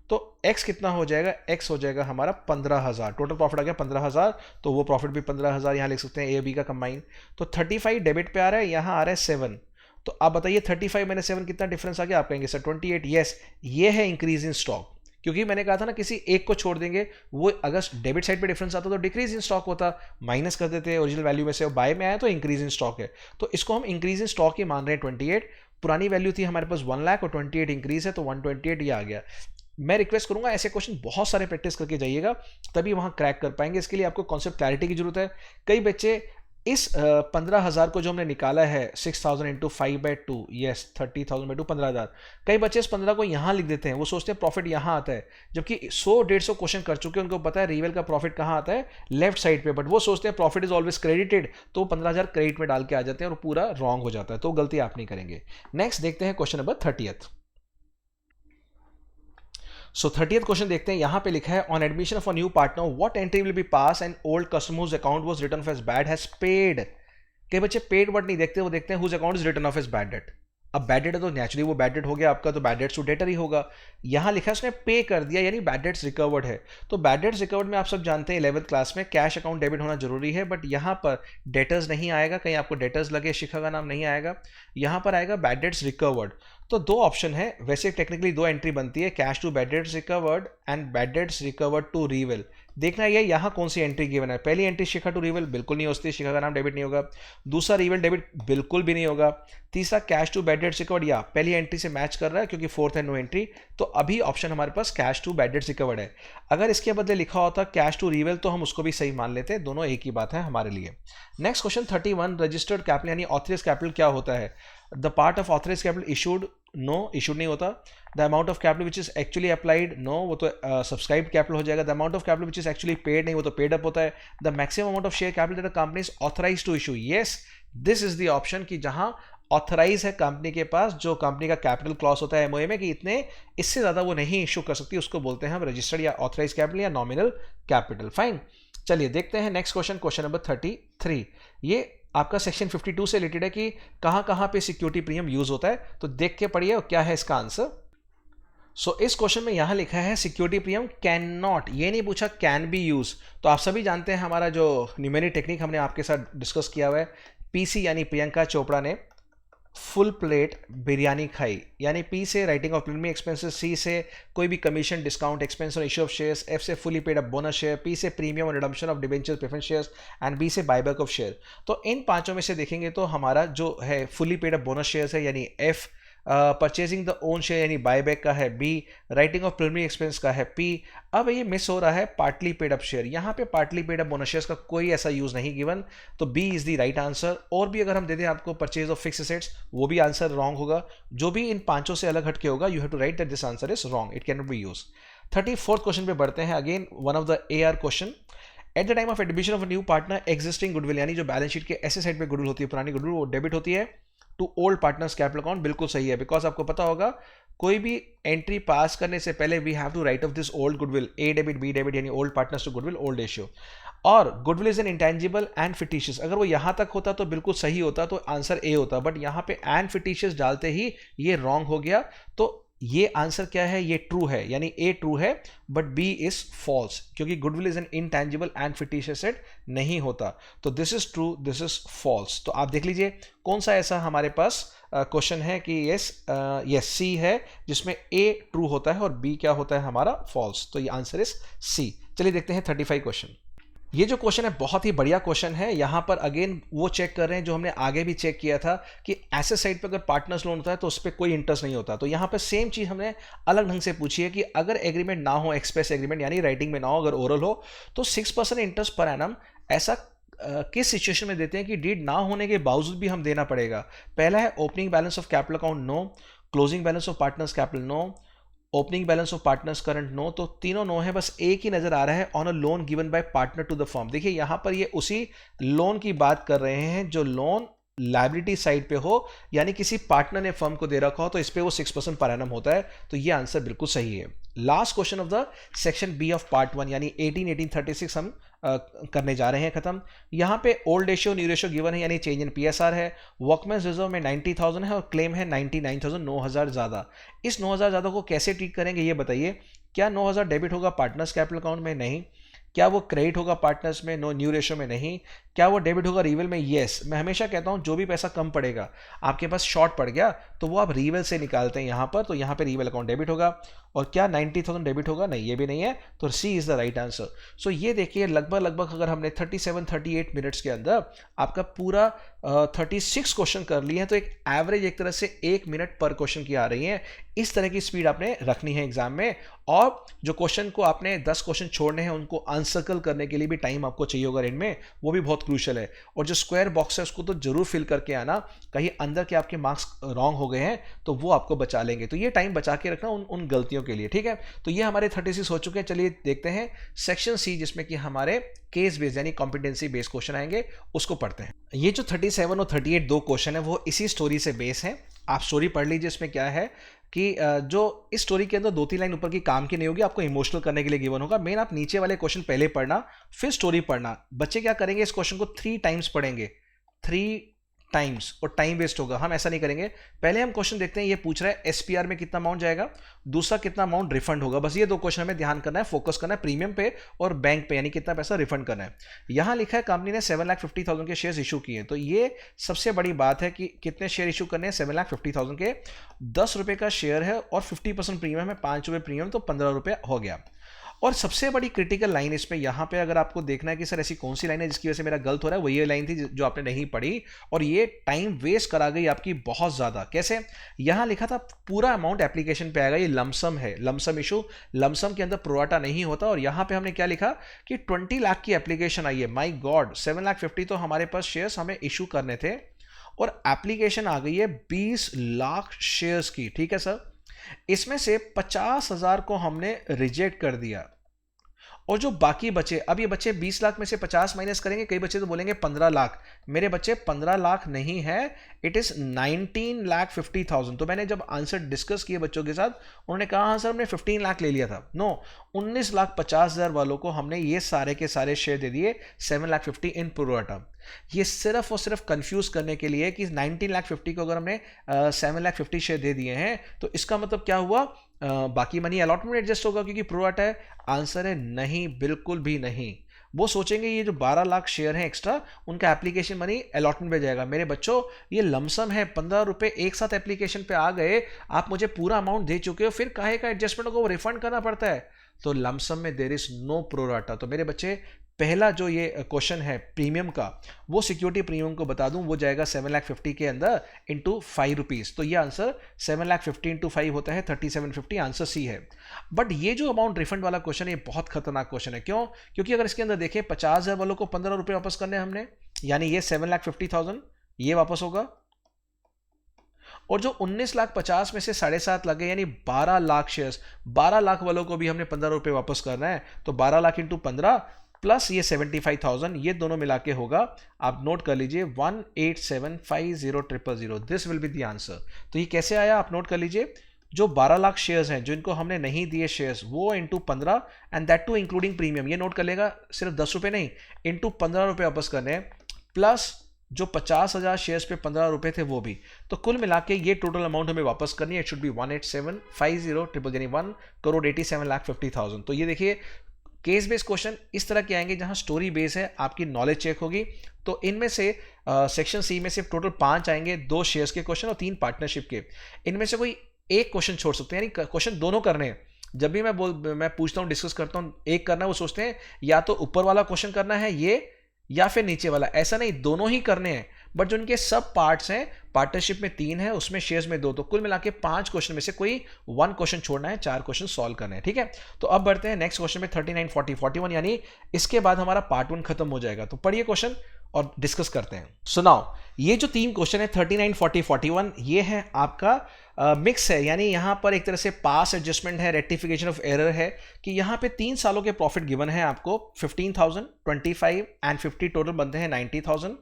तो x कितना हो जाएगा, x हो जाएगा हमारा 15,000। टोटल प्रॉफिट आ गया 15,000, तो वो प्रॉफिट भी 15,000 यहां लिख सकते हैं, ए बी का कंबाइन। तो 35 डेबिट पे आ रहा है, यहां आ रहा है 7। तो आप बताइए 35 - 7 कितना डिफरेंस आ गया, आप कहेंगे सर 28। यस, ये है इंक्रीज इन स्टॉक, क्योंकि मैंने कहा था ना किसी एक को छोड़ देंगे, वो अगर डेबिट साइड पे डिफरेंस आता तो डिक्रीज इन स्टॉक होता, माइनस कर देते ओरिजिनल वैल्यू में से, और बाय में आया तो इंक्रीज इन स्टॉक है। तो इसको हम इंक्रीज इन स्टॉक ही मान रहे हैं। 28 पुरानी वैल्यू थी हमारे पास 1 लाख, और 28 इंक्रीज है, तो 128 ये आ गया। मैं रिक्वेस्ट करूंगा ऐसे क्वेश्चन बहुत सारे प्रैक्टिस करके जाइएगा, तभी वहां क्रैक कर पाएंगे। इसके लिए आपको कॉन्सेप्ट क्लैरिटी की जरूरत है। कई बच्चे इस 15,000 को जो हमने निकाला है 6,000 इंटू 5/2, यस 30,000/2 15,000, कई बच्चे इस 15 को यहां लिख देते हैं, वो सोचते हैं प्रॉफिट यहां आता है, जबकि 100-150 क्वेश्चन कर चुके हैं, उनको पता है रिवल का प्रॉफिट कहां आता है, लेफ्ट साइड पे, बट वो सोचते हैं प्रॉफिट इज ऑलवेज क्रेडिटेड, तो 15,000 क्रेडिट में डाल के आ जाते हैं और पूरा रॉन्ग हो जाता है। तो गलती आप नहीं करेंगे। नेक्स्ट देखते हैं क्वेश्चन नंबर 30th। सो 30th क्वेश्चन देखते हैं, यहां पे लिखा है on admission of a new partner what entry will be pass and old customer whose account was written off as bad has paid. कई बच्चे पेड वर्ड नहीं देखते, वो देखते हैं whose account is written off as bad debt. अब bad debt है तो नेचुरली वो बैड डेट हो गया आपका, तो बैड डेट्स टू डेटर ही होगा। यहां लिखा है उसने पे कर दिया, यानी बैड डेट्स रिकवर्ड है। तो बैड डेट्स रिकवर्ड में आप सब जानते हैं 11th क्लास में कैश अकाउंट डेबिट होना जरूरी है, बट यहां पर डेटर्स नहीं आएगा, कहीं आपको डेटर्स लगे शिखा का नाम नहीं आएगा, यहां पर आएगा बैड डेट्स रिकवर्ड। तो 2 ऑप्शन है, वैसे टेक्निकली 2 एंट्री बनती है, cash to bad debts recovered and bad debts recovered to रिवल। देखना ये यहां कौन सी एंट्री गिवन है। पहली एंट्री शिखा टू रिवल बिल्कुल नहीं होती, शिखा का नाम डेबिट नहीं होगा। दूसरा रिवल डेबिट बिल्कुल भी नहीं होगा। तीसरा cash to bad debts recovered, या पहली एंट्री से मैच कर रहा है क्योंकि 4th है नो एंट्री, तो अभी ऑप्शन हमारे पास cash to bad debts recovered है। अगर इसके बदले लिखा होता कैश टू रिवल, तो हम उसको भी सही मान लेते, दोनों एक ही बात है हमारे लिए। नेक्स्ट क्वेश्चन 31, रजिस्टर्ड कैपिटल यानी ऑथराइज्ड कैपिटल क्या होता है। The part of authorised capital issued, no issued नहीं होता। The amount of capital which is actually applied, no वो तो सब्सक्राइब्ड कैपिटल हो जाएगा। The amount of capital which is actually paid, नहीं वो तो पेड अप होता है। The maximum amount of share capital that the company is authorised to issue, yes this is the option, कि जहां ऑथराइज है कंपनी के पास, जो कंपनी का कैपिटल क्लॉज होता है एमओए में कि इतने, इससे ज्यादा वो नहीं इशू कर सकती, उसको बोलते हैं हम रजिस्टर्ड या ऑथराइज कैपिटल या नॉमिनल कैपिटल। फाइन, चलिए देखते हैं नेक्स्ट क्वेश्चन, क्वेश्चन नंबर 33। ये आपका सेक्शन 52 से रिलेटेड है कि कहां कहां पे सिक्योरिटी प्रीमियम यूज होता है, तो देख के पढ़िए क्या है इसका आंसर। सो इस क्वेश्चन में यहाँ लिखा है सिक्योरिटी प्रीमियम कैन नॉट, ये नहीं पूछा कैन बी यूज। तो आप सभी जानते हैं हमारा जो न्यूमेरिक टेक्निक हमने आपके साथ डिस्कस किया हुआ है, पीसी यानी प्रियंका चोपड़ा ने फुल प्लेट बिरयानी खाई, यानी पी से writing off preliminary expenses, C से कोई भी कमीशन डिस्काउंट एक्सपेंस और इश्यू ऑफ शेयर्स, एफ से fully paid up bonus share, P से प्रीमियम और redemption of debentures preference shares and B से बायबैक ऑफ शेयर। तो इन पांचों में से देखेंगे तो हमारा जो है fully paid up bonus shares है यानी F, purchasing the own share यानी बायबैक का है B, writing off preliminary expense का है पी। अब ये मिस हो रहा है पार्टली पेड अप शेयर, यहाँ पे partly paid up bonus shares का कोई ऐसा यूज नहीं गिवन, तो B is the right answer. और भी अगर हम दे दें आपको परचेज ऑफ फिक्स एसेट्स, वो भी आंसर रॉन्ग होगा। जो भी इन पांचों से अलग हटके होगा, you have to write that this answer is wrong, it can not be use. 34th question पे बढ़ते हैं, again one of the AR question. At the time of admission of new partner existing goodwill, यानी जो balance sheet के ऐसे side पे goodwill होती है, पुरानी गुडविल, वो डेबिट होती है to old partners capital account. बिल्कुल सही है, बिकॉज आपको पता होगा कोई भी एंट्री पास करने से पहले we have to write off this old goodwill, A debit B debit, यानी old partners to goodwill old ratio. और goodwill is an intangible and fictitious, अगर वो यहां तक होता तो बिल्कुल सही होता, तो आंसर ए होता, बट यहां पे एंड फिटिशियस डालते ही ये रॉन्ग हो गया। तो ये आंसर क्या है, ये ट्रू है, यानी ए ट्रू है बट बी इज फॉल्स, क्योंकि goodwill is an intangible and fictitious asset नहीं होता। तो this is true, this is false. तो आप देख लीजिए कौन सा ऐसा हमारे पास क्वेश्चन है कि यस सी है, जिसमें ए ट्रू होता है और बी क्या होता है हमारा फॉल्स। तो ये आंसर इज सी। चलिए देखते हैं 35 क्वेश्चन। ये जो क्वेश्चन है बहुत ही बढ़िया क्वेश्चन है। यहाँ पर अगेन वो चेक कर रहे हैं जो हमने आगे भी चेक किया था कि एसेट साइड पे अगर पार्टनर्स लोन होता है तो उस पर कोई इंटरेस्ट नहीं होता। तो यहाँ पर सेम चीज हमने अलग ढंग से पूछी है कि अगर एग्रीमेंट ना हो, एक्सप्रेस एग्रीमेंट यानी राइटिंग में ना हो, अगर ओरल हो, तो 6% इंटरेस्ट पर एनम ऐसा किस सिचुएशन में देते हैं कि डीड ना होने के बावजूद भी हम देना पड़ेगा। पहला है opening balance of capital account no, closing balance of partners capital no, opening balance of partners current no. तो तीनों नो है, बस एक ही नजर आ रहा है on a loan given by partner to the firm. देखिए यहां पर ये उसी लोन की बात कर रहे हैं जो लोन लायबिलिटी साइड पे हो, यानी किसी पार्टनर ने फर्म को दे रखा हो, तो इस पे वो 6% पर एनम होता है। तो ये आंसर बिल्कुल सही है। Last question of the section B of part 1 यानी 1836 हम करने जा रहे हैं खत्म। यहां पे old ratio new ratio given है, यानी चेंज इन पीएसआर है, वर्कमैन्स रिजर्व में 90,000 है और क्लेम है 99,000, 9,000 ज्यादा। इस 9,000 ज्यादा को कैसे ट्रीट करेंगे ये बताइए। क्या 9,000 डेबिट होगा पार्टनर्स कैपिटल अकाउंट में? नहीं। क्या वो क्रेडिट होगा पार्टनर्स में? नो। न्यू रेशियो में? नहीं। क्या वो डेबिट होगा रीवेल में? यस। मैं हमेशा कहता हूं जो भी पैसा कम पड़ेगा, आपके पास शॉर्ट पड़ गया तो वो आप रीवेल से निकालते हैं यहां पर, तो यहां पे रीवेल अकाउंट डेबिट होगा। और क्या 90,000 डेबिट होगा? नहीं, ये भी नहीं है, तो C is the right answer. सो ये देखिए लगभग अगर हमने 37-38 मिनट्स के अंदर आपका पूरा 36 क्वेश्चन कर लिए हैं, तो एक एवरेज एक तरह से 1 मिनट पर क्वेश्चन की आ रही है। इस तरह की स्पीड आपने रखनी है एग्जाम में। और जो क्वेश्चन को आपने 10 क्वेश्चन छोड़ने हैं उनको अनसर्कल करने के लिए भी टाइम आपको चाहिए होगा इनमें, वो भी बहुत क्रूशियल है। और जो स्क्वायर बॉक्स है उसको तो जरूर फिल करके आना, कहीं अंदर के आपके मार्क्स रॉन्ग हो गए हैं तो वो आपको बचा लेंगे। तो ये टाइम बचा के रखना उन गलतियों के लिए, ठीक है। तो ये हमारे 36 हो चुके हैं। चलिए देखते हैं सेक्शन सी, जिसमें कि हमारे केस बेस्ड यानी कॉम्पिटेंसी बेस्ड क्वेश्चन आएंगे, उसको पढ़ते हैं। ये जो 37 और 38 दो क्वेश्चन है वो इसी स्टोरी से बेस है। आप स्टोरी पढ़ लीजिए। इसमें क्या है कि जो इस स्टोरी के अंदर 2-3 लाइन ऊपर की काम की नहीं होगी, आपको इमोशनल करने के लिए गिवन होगा। मेन आप नीचे वाले क्वेश्चन पहले पढ़ना, फिर स्टोरी पढ़ना। बच्चे क्या करेंगे, इस क्वेश्चन को 3 टाइम्स पढ़ेंगे, 3 टाइम्स, और टाइम वेस्ट होगा। हम ऐसा नहीं करेंगे। पहले हम क्वेश्चन देखते हैं। ये पूछ रहा है एसपीआर में कितना अमाउंट जाएगा, दूसरा कितना अमाउंट रिफंड होगा। बस ये 2 क्वेश्चन हमें ध्यान करना है, फोकस करना है, प्रीमियम पे और बैंक पे, यानी कितना पैसा रिफंड करना है। यहां लिखा है कंपनी ने 7,50,000 के शेयर्स इशू किए, तो ये सबसे बड़ी बात है कि कितने शेयर इशू करने हैं, 7,50,000 के। 10 रुपए का शेयर है और 50% प्रीमियम है, 5 रुपए प्रीमियम, तो 15 रुपए हो गया। और सबसे बड़ी क्रिटिकल लाइन इसमें यहां पे अगर आपको देखना है कि सर ऐसी कौन सी लाइन है जिसकी वजह से मेरा गलत हो रहा है, वो ये लाइन थी जो आपने नहीं पढ़ी और ये टाइम वेस्ट करा गई आपकी बहुत ज्यादा। कैसे? यहां लिखा था पूरा अमाउंट एप्लीकेशन पे आएगा, ये लमसम है, लमसम इशू, लमसम के अंदर प्रोराटा नहीं होता। और यहां पे हमने क्या लिखा कि 20 लाख की एप्लीकेशन आई है। माई गॉड, 7,50,000 तो हमारे पास शेयर्स हमें इशू करने थे और एप्लीकेशन आ गई है 20 लाख शेयर्स की। ठीक है सर, इसमें से 50,000 को हमने रिजेक्ट कर दिया और जो बाकी बचे, अब ये बच्चे 20 लाख में से 50 माइनस करेंगे, कई बच्चे तो बोलेंगे 15 लाख। मेरे बच्चे 15 लाख नहीं है, इट इज 19,50,000। तो मैंने जब आंसर डिस्कस किए बच्चों के साथ, उन्होंने कहा हाँ सर हमने 15 लाख ले लिया था। नो, 19,50,000 वालों को हमने ये सारे के सारे शेयर दे दिए 7,50,000 इन प्रोराटा। ये सिर्फ और सिर्फ कंफ्यूज करने के लिए कि 19,50,000 को अगर हमने 7,50,000 शेयर दे दिए हैं तो इसका मतलब क्या हुआ, बाकी मनी अलॉटमेंट में एडजस्ट होगा क्योंकि प्रोराटा है। आंसर है नहीं, बिल्कुल भी नहीं। वो सोचेंगे ये जो 12 लाख शेयर हैं एक्स्ट्रा, उनका एप्लीकेशन मनी अलॉटमेंट में जाएगा। मेरे बच्चों, ये लमसम है, 15 रुपए एक साथ एप्लीकेशन पे आ गए, आप मुझे पूरा अमाउंट दे चुके हो, फिर काहे का एडजस्टमेंट होगा, वो रिफंड करना पड़ता है। तो लमसम में देयर इज नो प्रोराटा। तो मेरे बच्चे, पहला जो ये क्वेश्चन है प्रीमियम का, वो सिक्योरिटी प्रीमियम को बता दूं, वो जाएगा 7,50,000 के अंदर इंटू 5 रुपीज। तो ये आंसर 7,50,000 इंटू 5 होता है 3750, आंसर सी है। बट ये जो अमाउंट रिफंड वाला क्वेश्चन है, ये बहुत खतरनाक क्वेश्चन है। क्यों? क्योंकि अगर इसके अंदर देखें 50,000 वालों को 15 रुपए वापस करने हमने, यानी ये 7,50,000 ये वापस होगा, और जो 19,50,000 में से 7.5 लाख गए, यानी 12 लाख शेयर्स, 12 लाख वालों को भी हमने 15 रुपए वापस करना है। तो 12 लाख इंटू 15 प्लस ये 75,000, ये दोनों मिला के होगा, आप नोट कर लीजिए, 18750,000। This will be the answer. तो ये कैसे आया, आप नोट कर लीजिए। जो 12 लाख शेयर्स हैं, जो इनको हमने नहीं दिए शेयर्स, वो into 15, and that too including premium, ये नोट कर लेगा, सिर्फ 10 रुपए नहीं, इंटू 15 रुपए वापस करने हैं, प्लस जो 50,000 शेयर्स पे 15 रुपए थे वो भी। तो कुल मिला के ये टोटल अमाउंट हमें वापस करनी है। इट शुड बी 18750,000, यानी 1,87,50,000। तो ये देखिए, केस बेस्ड क्वेश्चन इस तरह के आएंगे जहां स्टोरी बेस है, आपकी नॉलेज चेक होगी। तो इनमें से सेक्शन सी में सिर्फ टोटल 5 आएंगे, 2 शेयर्स के क्वेश्चन और 3 पार्टनरशिप के। इनमें से कोई एक क्वेश्चन छोड़ सकते हैं, यानी क्वेश्चन दोनों करने हैं। जब भी मैं पूछता हूं, डिस्कस करता हूं, एक करना है, वो सोचते हैं या तो ऊपर वाला क्वेश्चन करना है ये, या फिर नीचे वाला। ऐसा नहीं, दोनों ही करने हैं। बट जो उनके सब पार्ट्स हैं, पार्टनरशिप में 3 है, उसमें शेयर्स में 2, तो कुल मिला के 5 क्वेश्चन में से कोई 1 क्वेश्चन छोड़ना है, 4 क्वेश्चन सॉल्व करने हैं। ठीक है, तो अब बढ़ते हैं नेक्स्ट क्वेश्चन में, 39, 40, 41, यानी इसके बाद हमारा पार्ट 1 खत्म हो जाएगा। तो पढ़िए क्वेश्चन और डिस्कस करते हैं। सुनाओ, ये जो 3 क्वेश्चन है 39, 40, 41, ये है आपका मिक्स है, यानी यहां पर एक तरह से पास एडजस्टमेंट है, रेक्टिफिकेशन ऑफ एरर है, कि यहां पे 3 सालों के प्रॉफिट गिवन है आपको, 15,000, 25 एंड 50, टोटल बनते हैं 90,000।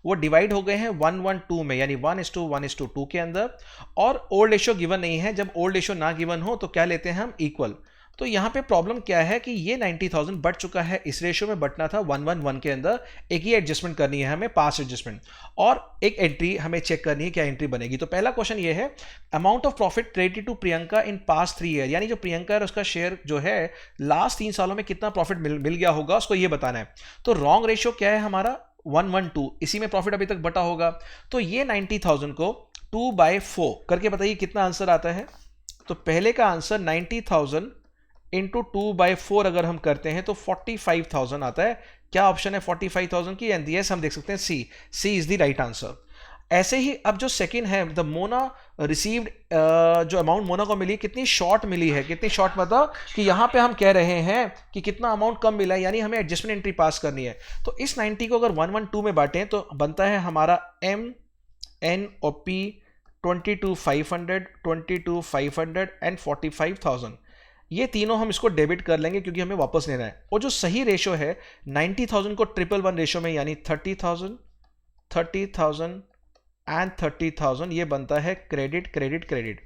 वो डिवाइड हो गए हैं 1:1:2 में, यानी 1:1:2 के अंदर, और ओल्ड रेशियो गिवन नहीं है। जब ओल्ड रेशियो ना गिवन हो तो क्या लेते हैं हम, इक्वल। तो यहां पे प्रॉब्लम क्या है कि ये 90,000 बढ़ चुका है, इस रेशियो में बढ़ना था 1:1:1 के अंदर। एक ही एडजस्टमेंट करनी है हमें, पास एडजस्टमेंट, और एक एंट्री हमें चेक करनी है, क्या एंट्री बनेगी। तो पहला क्वेश्चन ये है, amount of profit credit to Priyanka in past 3 year, यानी जो प्रियंका है उसका शेयर जो है लास्ट 3 सालों में कितना प्रॉफिट मिल गया होगा, उसको ये बताना है। तो रॉन्ग रेशियो क्या है हमारा, 1:2, इसी में प्रॉफिट अभी तक बटा होगा। तो ये 90,000 को 2/4 करके बताइए कितना आंसर आता है। तो पहले का आंसर 90,000 इंटू 2/4 अगर हम करते हैं तो 45,000 आता है। क्या ऑप्शन है 45,000 की, एंड यस हम देख सकते हैं सी इज द राइट आंसर। ऐसे ही अब जो सेकंड है, द मोना रिसीव्ड, जो अमाउंट मोना को मिली, कितनी शॉर्ट मिली है, कितनी शॉर्ट, मतलब कि यहां पे हम कह रहे हैं कि कितना अमाउंट कम मिला है, यानी हमें एडजस्टमेंट एंट्री पास करनी है। तो इस 90 को अगर 1:2 में बांटें तो बनता है हमारा MNOP 22,500, 22,500 एंड 45,000। ये तीनों हम इसको डेबिट कर लेंगे क्योंकि हमें वापस लेना है। और जो सही रेशो है 90,000 को 111 रेशो में, यानी 30,000, 30,000 एंड 30,000, ये बनता है क्रेडिट क्रेडिट क्रेडिट।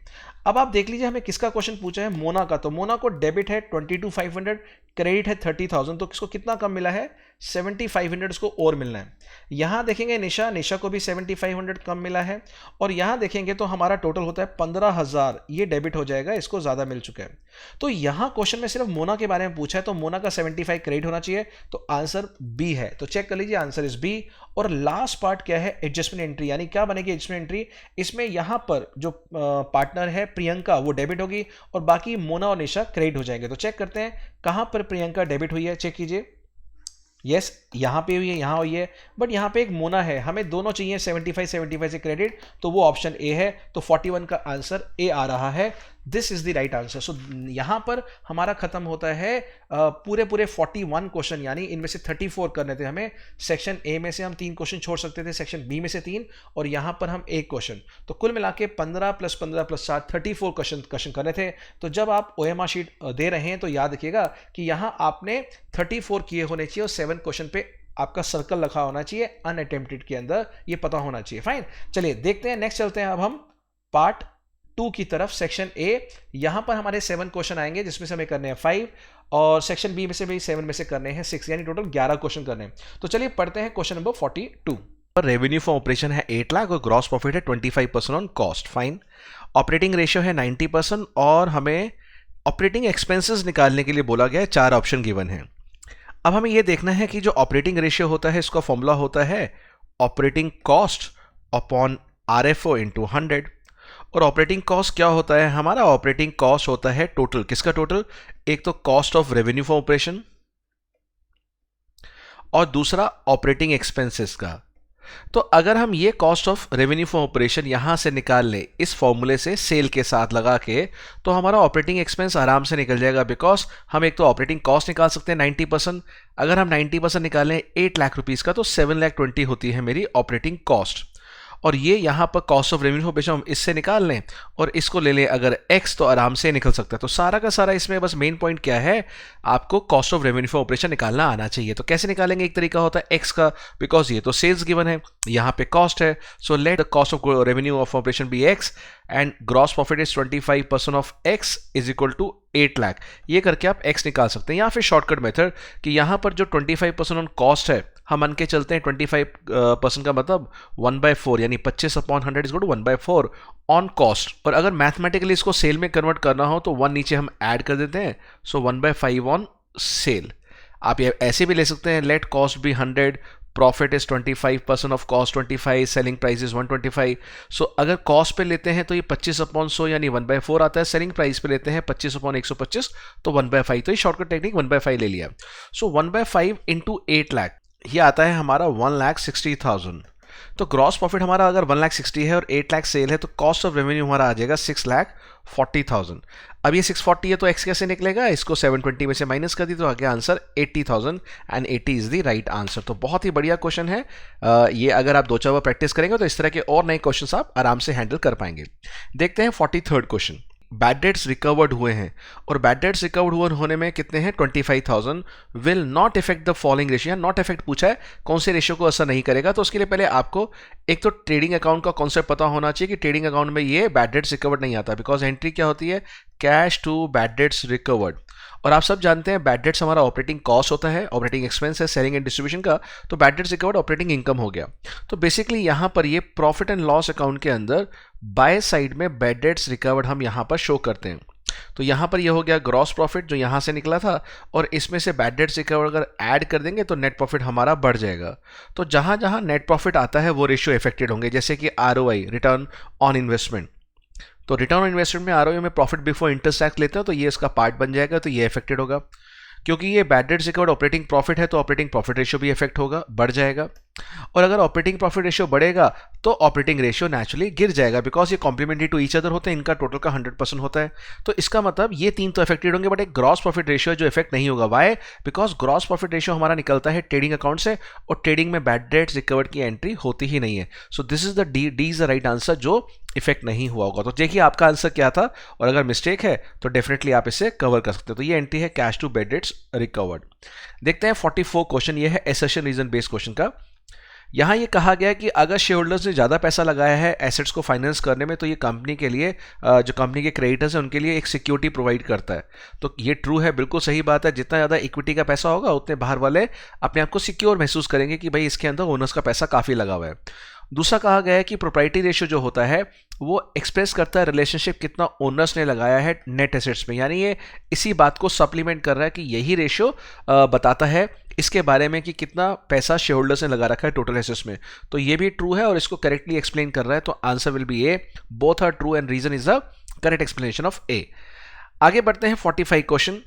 अब आप देख लीजिए हमें किसका क्वेश्चन पूछा है, मोना का। तो मोना को डेबिट है 22,500, क्रेडिट है 30,000, तो किसको कितना कम मिला है, 7,500 उसको और मिलना है। यहां देखेंगे निशा को भी 7,500 कम मिला है, और यहां देखेंगे तो हमारा टोटल होता है 15,000, ये डेबिट हो जाएगा, इसको ज्यादा मिल चुका है। तो यहां क्वेश्चन में सिर्फ मोना के बारे में पूछा है, तो मोना का 75 क्रेडिट होना चाहिए, तो आंसर बी है। तो चेक कर लीजिए, आंसर इज बी। और लास्ट पार्ट क्या है, एडजस्टमेंट एंट्री, यानी क्या बनेगी एडजस्टमेंट एंट्री, इसमें यहां पर जो पार्टनर है प्रियंका वो डेबिट होगी, और बाकी मोना और निशा क्रेडिट हो जाएंगे। तो चेक करते हैं कहां पर प्रियंका डेबिट हुई है, चेक कीजिए। यस, यहां पे हुई है, यहां हुई है, बट यहां पे एक मोना है, हमें दोनों चाहिए 75 से क्रेडिट, तो वो ऑप्शन ए है। तो 41 का आंसर ए आ रहा है। This is the right answer. So यहां पर हमारा खत्म होता है पूरे 41 क्वेश्चन, यानी इनमें से 34 करने थे हमें। सेक्शन ए में से हम 3 क्वेश्चन छोड़ सकते थे, सेक्शन बी में से 3, और यहां पर हम 1 क्वेश्चन। तो कुल मिला के 15 + 15 + 7 34 क्वेश्चन करने थे। तो जब आप OMR शीट दे रहे हैं तो याद रखिएगा कि यहां आपने 34 किए होने चाहिए, और 7 क्वेश्चन पे आपका सर्कल रखा होना चाहिए अनअटेम्प्टेड के अंदर, ये पता होना चाहिए। फाइन, चलिए देखते हैं नेक्स्ट, चलते हैं अब हम पार्ट 2 की तरफ सेक्शन ए। यहां पर हमारे 7 क्वेश्चन आएंगे जिसमें से हमें करने हैं 5 और सेक्शन बी में से भी 7 में से करने हैं 6, यानी टोटल 11 क्वेश्चन करने हैं। तो चलिए पढ़ते हैं question number 42। Revenue for operation है 8 लाख और ग्रॉस प्रॉफिट है 25% on cost. Fine. Operating ratio है 90% और हमें ऑपरेटिंग एक्सपेंसेस निकालने के लिए बोला गया है। 4 ऑप्शन गिवन है। अब हमें यह देखना है कि जो ऑपरेटिंग रेशियो होता है इसका फॉर्मूला होता है operating cost upon RFO into 100। और ऑपरेटिंग कॉस्ट क्या होता है हमारा? ऑपरेटिंग कॉस्ट होता है टोटल। किसका टोटल? एक तो cost of revenue for operation और दूसरा ऑपरेटिंग एक्सपेंसेस का। तो अगर हम ये cost of revenue for operation यहां से निकाल लें इस फॉर्मूले से सेल के साथ लगा के, तो हमारा ऑपरेटिंग एक्सपेंस आराम से निकल जाएगा। बिकॉज हम एक तो ऑपरेटिंग कॉस्ट निकाल सकते हैं 90%। अगर हम 90% निकालें 8 लाख रुपीस का तो 7,20,000 होती है मेरी ऑपरेटिंग कॉस्ट। और ये यहाँ पर कॉस्ट ऑफ रेवेन्यू ऑपरेशन हम इससे निकाल लें और इसको ले लें अगर x, तो आराम से निकल सकता है। तो सारा का सारा इसमें बस मेन पॉइंट क्या है, आपको cost of revenue for operation निकालना आना चाहिए। तो कैसे निकालेंगे? एक तरीका होता है x का, बिकॉज ये तो सेल्स गिवन है, यहाँ पे कॉस्ट है। So let the cost of revenue of operation be x and gross profit is 25% of x is equal to 8 lakh. ये करके आप x निकाल सकते हैं। या फिर शॉर्टकट मेथड कि यहाँ पर जो 25% ऑन कॉस्ट है हम मान के चलते हैं 25% का मतलब 1/4, यानी 25/100 is equal to 1/4 on cost. और अगर मैथमेटिकली इसको सेल में कन्वर्ट करना हो तो 1 नीचे हम ऐड कर देते हैं। So 1/5 on sale. आप ये ऐसे भी ले सकते हैं, let cost be 100, profit is 25% of cost 25, selling price is 125। So अगर कॉस्ट पे लेते हैं तो ये 25/100 यानी 1/4 आता है। सेलिंग प्राइस पे लेते हैं 25/125 तो 1/5। तो ये शॉर्टकट टेक्निक 1/5 ले लिया। सो 1/5 इंटू 8 लाख ये आता है हमारा 1,60,000। तो ग्रॉस प्रॉफिट हमारा अगर 1,60,000 है और 8 लाख सेल है तो कॉस्ट ऑफ रेवेन्यू हमारा आ जाएगा 6,40,000। अब ये 640 है तो x कैसे निकलेगा? इसको 720 में से माइनस कर दी तो आगे answer 80,000 and 80 is the right answer. तो बहुत ही बढ़िया क्वेश्चन है। ये अगर आप 2-4 बार प्रैक्टिस करेंगे तो इस तरह के और नए क्वेश्चन आप आराम से हैंडल कर पाएंगे। देखते हैं 43rd question. Bad debts recovered हुए हैं और बैड डेट्स रिकवर्ड होने में कितने हैं? 25,000 will not effect the following ratio. Not effect पूछा है, कौन से रेशियो को असर नहीं करेगा? तो उसके लिए पहले आपको एक तो ट्रेडिंग अकाउंट का कॉन्सेप्ट पता होना चाहिए कि ट्रेडिंग अकाउंट में ये बैड डेट्स रिकवर्ड नहीं आता। बिकॉज एंट्री क्या होती है? Cash to bad debts recovered. और आप सब जानते हैं बैड डेट्स हमारा ऑपरेटिंग कॉस्ट होता है, ऑपरेटिंग एक्सपेंस है सेलिंग एंड डिस्ट्रीब्यूशन का। तो bad debts recovered operating income हो गया। तो बेसिकली यहां पर ये प्रॉफिट एंड लॉस अकाउंट के अंदर बाय साइड में बैड डेट्स रिकवर्ड हम यहां पर शो करते हैं। तो यहां पर ये हो गया ग्रॉस प्रॉफिट जो यहां से निकला था और इसमें से बैड डेट्स रिकवर्ड अगर ऐड कर देंगे तो नेट प्रॉफिट हमारा बढ़ जाएगा। तो जहां जहां नेट प्रॉफिट आता है वो रेशियो इफेक्टेड होंगे, जैसे कि ROI रिटर्न ऑन इन्वेस्टमेंट। तो रिटर्न ऑन इन्वेस्टमेंट में ROI में प्रॉफिट बिफोर इंटरेस्ट टैक्स लेते हैं तो ये इसका पार्ट बन जाएगा, तो ये इफेक्टेड होगा। क्योंकि ये bad debts recovered operating profit है तो ऑपरेटिंग प्रॉफिट रेशियो भी इफेक्ट होगा, बढ़ जाएगा। और अगर ऑपरेटिंग प्रॉफिट रेशियो बढ़ेगा तो ऑपरेटिंग रेशियो नेचुरली गिर जाएगा, बिकॉज ये कॉम्प्लीमेंट्री टू ईच अदर होते हैं, इनका टोटल का 100% होता है। तो इसका मतलब ये 3 तो इफेक्टेड होंगे बट एक ग्रॉस प्रॉफिट रेशियो जो इफेक्ट नहीं होगा। Why? Because gross profit ratio हमारा निकलता है ट्रेडिंग अकाउंट से और ट्रेडिंग में बैड डेट्स रिकवर्ड की एंट्री होती ही नहीं है। So this is the D is the right answer जो इफेक्ट नहीं हुआ होगा। तो देखिए आपका आंसर क्या था और अगर मिस्टेक है तो डेफिनेटली आप इसे कवर कर सकते हो। तो ये एंट्री है cash to bad debts recovered. देखते हैं 44 क्वेश्चन, ये है एसेशन रीजन बेस्ड क्वेश्चन का। यहां ये कहा गया कि अगर शेयर होल्डर्स ने ज़्यादा पैसा लगाया है एसेट्स को फाइनेंस करने में तो ये कंपनी के लिए जो कंपनी के क्रेडिटर्स हैं उनके लिए एक सिक्योरिटी प्रोवाइड करता है। तो ये ट्रू है, बिल्कुल सही बात है। जितना ज़्यादा इक्विटी का पैसा होगा उतने बाहर वाले अपने आप को सिक्योर महसूस करेंगे कि भाई इसके अंदर ओनर्स का पैसा काफ़ी लगा हुआ है। दूसरा कहा गया है कि प्रोप्राइटी रेशियो जो होता है वो एक्सप्रेस करता है रिलेशनशिप कितना ओनर्स ने लगाया है नेट एसेट्स में, यानी ये इसी बात को सप्लीमेंट कर रहा है कि यही रेशियो बताता है इसके बारे में कि कितना पैसा शेयर होल्डर्स ने लगा रखा है टोटल एसेट्स में। तो ये भी ट्रू है और इसको करेक्टली एक्सप्लेन कर रहा है। तो answer will be A, both are true and reason is the correct explanation of A. आगे बढ़ते हैं 45 question.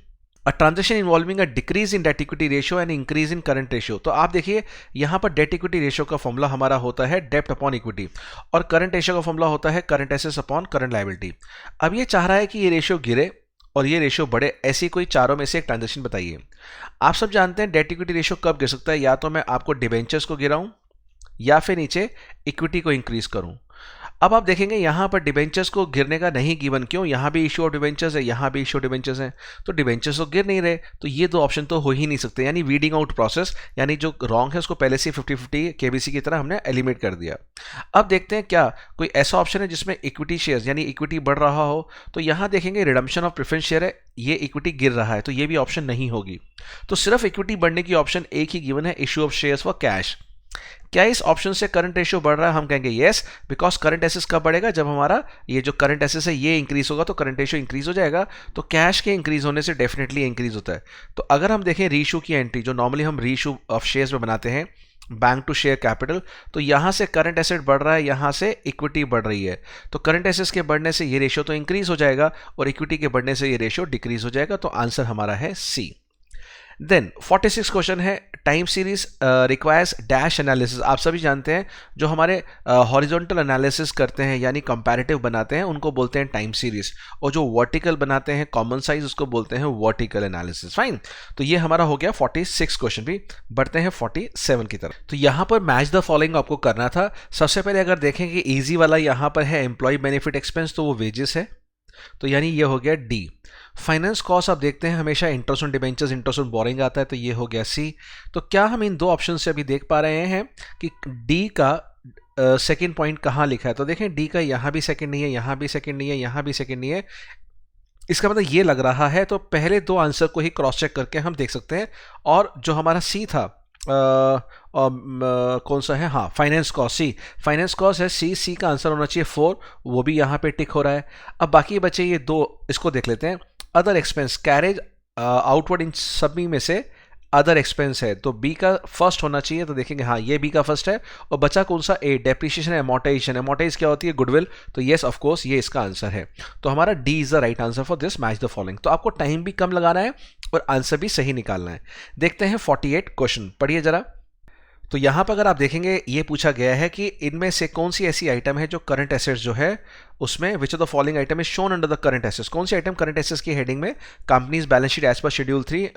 A transaction involving a decrease in debt equity ratio and increase in current ratio. तो आप देखिए यहां पर डेट इक्विटी रेशियो का formula हमारा होता है डेप्ट अपॉन इक्विटी और करंट रेशियो का फॉर्मूला होता है current assets upon current liability. अब ये चाह रहा है कि ये रेशियो गिरे और ये रेशियो बढ़े, ऐसी कोई चारों में से एक ट्रांजेक्शन बताइए। आप सब जानते हैं डेट इक्विटी रेशियो कब गिर सकता है, या तो मैं आपको डिबेंचर्स को गिराऊं या फिर नीचे इक्विटी को इंक्रीज करूं। अब आप देखेंगे यहाँ पर डिबेंचर्स को गिरने का नहीं गिवन, क्यों? यहाँ भी इशू ऑफ डिबेंचर्स है, यहाँ भी इशू ऑफ डिबेंचर्स है, तो डिबेंचर्स तो गिर नहीं रहे, तो ये दो ऑप्शन तो हो ही नहीं सकते, यानी वीडिंग आउट प्रोसेस, यानी जो रॉन्ग है उसको पहले से 50-50 केबीसी की तरह हमने एलिमिनेट कर दिया। अब देखते हैं क्या कोई ऐसा ऑप्शन है जिसमें इक्विटी शेयर्स यानी इक्विटी बढ़ रहा हो, तो यहाँ देखेंगे रिडम्पशन ऑफ प्रेफरेंस शेयर है, ये इक्विटी गिर रहा है, तो ये भी ऑप्शन नहीं होगी। तो सिर्फ इक्विटी बढ़ने की ऑप्शन एक ही गिवन है, issue of shares for cash. क्या इस ऑप्शन से करंट रेशियो बढ़ रहा है? हम कहेंगे यस, बिकॉज करंट एसेस कब बढ़ेगा? जब हमारा ये जो करंट एसेस है ये इंक्रीज होगा तो करंट रेशियो इंक्रीज हो जाएगा, तो कैश के इंक्रीज होने से डेफिनेटली इंक्रीज होता है। तो अगर हम देखें रीइशू की एंट्री, जो नॉर्मली हम रीइशू ऑफ शेयर्स में बनाते हैं बैंक टू शेयर कैपिटल, तो यहां से करंट एसेट बढ़ रहा है, यहां से इक्विटी बढ़ रही है, तो करंट एसेट्स के बढ़ने से ये रेशियो तो इंक्रीज हो जाएगा और इक्विटी के बढ़ने से ये रेशियो डिक्रीज हो जाएगा, तो आंसर हमारा है सी। देन 46 क्वेश्चन है, time series requires dash analysis. आप सभी जानते हैं जो हमारे हॉरिजॉन्टल एनालिसिस करते हैं यानी कंपैरेटिव बनाते हैं उनको बोलते हैं टाइम सीरीज, और जो वर्टिकल बनाते हैं कॉमन साइज उसको बोलते हैं वर्टिकल एनालिसिस। फाइन, तो ये हमारा हो गया 46 क्वेश्चन। भी बढ़ते हैं 47 की तरफ। तो यहाँ पर मैच द फॉलोइंग आपको करना था। सबसे पहले अगर देखें कि इजी वाला यहाँ पर है एम्प्लॉय बेनिफिट एक्सपेंस, तो वो वेजेस है, तो यानी ये हो गया डी। फाइनेंस कॉस्ट आप देखते हैं हमेशा interest on debentures, interest on boring आता है, तो ये हो गया सी। तो क्या हम इन दो ऑप्शन से अभी देख पा रहे हैं कि डी का सेकंड पॉइंट कहाँ लिखा है? तो देखें डी का यहाँ भी सेकंड नहीं है, यहाँ भी सेकंड नहीं है, यहाँ भी सेकंड नहीं है, इसका मतलब ये लग रहा है। तो पहले दो आंसर को ही क्रॉस चेक करके हम देख सकते हैं, और जो हमारा सी था कौन सा है? हाँ, finance cost, C finance cost है, सी का आंसर होना चाहिए 4, वो भी यहाँ पे टिक हो रहा है। अब बाकी बचे ये दो, इसको देख लेते हैं। अदर एक्सपेंस कैरेज आउटवर्ड, इन सभी में से अदर एक्सपेंस है, तो बी का फर्स्ट होना चाहिए, तो देखेंगे हाँ ये बी का फर्स्ट है। और बचा कौन सा? ए, डेप्रिसिएशन एमोर्टाइजेशन। एमोर्टाइज क्या होती है? गुडविल, तो येस ऑफ कोर्स ये इसका आंसर है। तो हमारा D is the right answer for this match the following. तो आपको टाइम भी कम लगाना है और आंसर भी सही निकालना है। देखते हैं 48 क्वेश्चन, पढ़िए जरा। तो यहाँ पर अगर आप देखेंगे ये पूछा गया है कि इनमें से कौन सी ऐसी आइटम है जो करंट एसेट्स जो है उसमें which of the following item is shown under the current assets. कौन सी आइटम करंट एसेट्स की हेडिंग में companies balance sheet as per schedule 3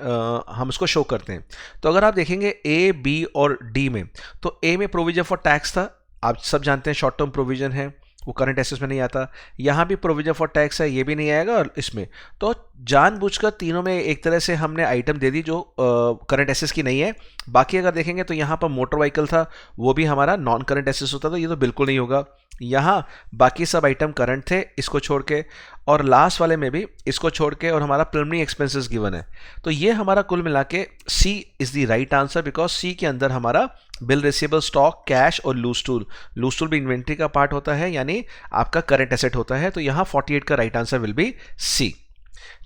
हम इसको शो करते हैं। तो अगर आप देखेंगे ए, बी और डी में, तो ए में प्रोविजन फॉर टैक्स था, आप सब जानते हैं शॉर्ट टर्म प्रोविजन है, वो करंट एसेट्स में नहीं आता। यहाँ भी प्रोविजन फॉर टैक्स है, ये भी नहीं आएगा, और इसमें तो जानबूझकर तीनों में एक तरह से हमने आइटम दे दी जो करंट एसेट्स की नहीं है। बाकी अगर देखेंगे तो यहाँ पर मोटर व्हीकल था, वो भी हमारा नॉन करंट एसेट्स होता था, ये तो बिल्कुल नहीं होगा। यहाँ बाकी सब आइटम करंट थे इसको छोड़ के, और लास्ट वाले में भी इसको छोड़ के, और हमारा प्रिलिमिनरी एक्सपेंसेस गिवन है। तो ये हमारा कुल मिला के C is the right answer, because C के अंदर हमारा बिल रिसीवेबल, स्टॉक, कैश और लूज टूल भी इन्वेंट्री का पार्ट होता है, यानी आपका करंट एसेट होता है। तो यहाँ 48 का right answer will be C.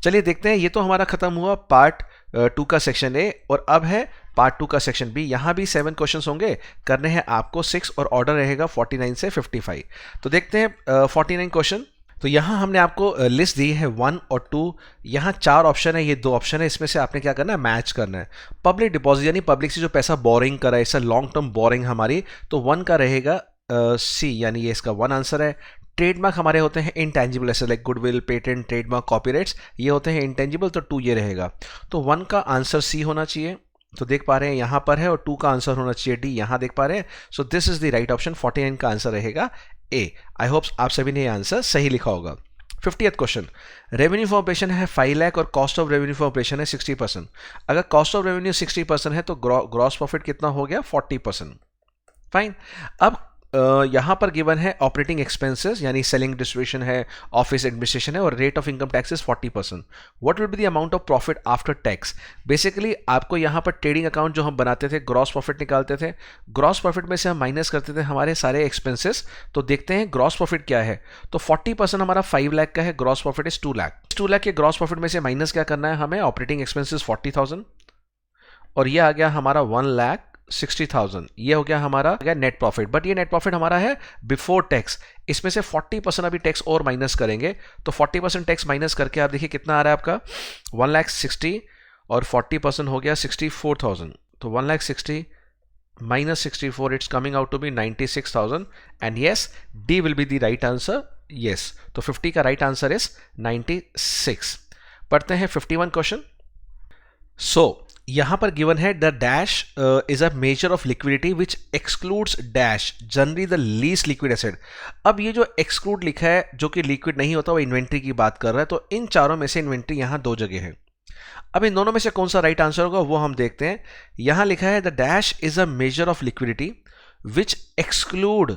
चलिए देखते हैं, ये तो हमारा खत्म हुआ पार्ट 2 का सेक्शन ए, और अब है पार्ट 2 का सेक्शन बी। यहाँ भी 7 क्वेश्चंस होंगे, करने हैं आपको 6, और ऑर्डर रहेगा 49 से 55। तो देखते हैं 49 क्वेश्चन। तो यहाँ हमने आपको लिस्ट दी है 1 और 2, यहाँ 4 ऑप्शन है, ये 2 ऑप्शन है, इसमें से आपने क्या करना है? मैच करना है। पब्लिक डिपॉजिट यानी पब्लिक से जो पैसा बोरिंग करा है, इसका लॉन्ग टर्म बोरिंग हमारी, तो 1 का रहेगा सी, यानी ये इसका 1 आंसर है। ट्रेडमार्क हमारे होते हैं intangible asset, like goodwill, patent, trademark, copyrights, ये होते हैं इंटेंजिबल, तो 2 ये रहेगा। तो 1 का आंसर सी होना चाहिए, तो देख पा रहे हैं यहाँ पर है, और 2 का आंसर होना चाहिए डी, यहाँ देख पा रहे हैं। सो this is the right option, 49 का आंसर रहेगा ए। आई होप आप सभी ने ये आंसर सही लिखा होगा। 50th question, revenue for operation है 5 लाख और cost of revenue for operation है 60%। अगर कॉस्ट ऑफ रेवेन्यू 60% है तो ग्रॉस प्रॉफिट कितना हो गया? 40%। फाइन। अब यहाँ पर गिवन है ऑपरेटिंग एक्सपेंसेस, यानी सेलिंग, डिस्ट्रीब्यूशन है, ऑफिस एडमिनिस्ट्रेशन है, और rate of income tax is 40%। What will be the amount of profit after tax? Basically आपको यहाँ पर ट्रेडिंग अकाउंट जो हम बनाते थे, ग्रॉस प्रॉफिट निकालते थे, ग्रॉस प्रॉफिट में से हम माइनस करते थे हमारे सारे एक्सपेंसेस। तो देखते हैं ग्रॉस प्रॉफिट क्या है। तो 40% हमारा 5 लाख का है, gross profit is 2 lakh. 2 lakh के ग्रॉस प्रॉफिट में से माइनस क्या करना है हमें? ऑपरेटिंग एक्सपेंसेस 40,000, और ये आ गया हमारा 1,60,000। ये हो गया हमारा नेट प्रॉफिट, बट ये नेट प्रॉफिट हमारा है बिफोर टैक्स। इसमें से 40% अभी टैक्स और माइनस करेंगे, तो 40% टैक्स माइनस करके आप देखिए कितना आ रहा है आपका? 1,60,000, और 40% हो गया 64,000। तो 1,60,000 minus 64, it's coming out to be 96,000, and yes, D will be the right answer. Yes, तो 50 का right answer is 96। पढ़ते हैं 51 क्वेश्चन। सो यहां पर गिवन है the dash is a measure of liquidity which excludes dash generally the least liquid asset. अब ये जो एक्सक्लूड लिखा है जो कि लिक्विड नहीं होता वो इन्वेंट्री की बात कर रहा है, तो इन चारों में से इन्वेंट्री यहां दो जगह है। अब इन दोनों में से कौन सा राइट आंसर होगा वो हम देखते हैं। यहां लिखा है the dash is a measure of liquidity which exclude.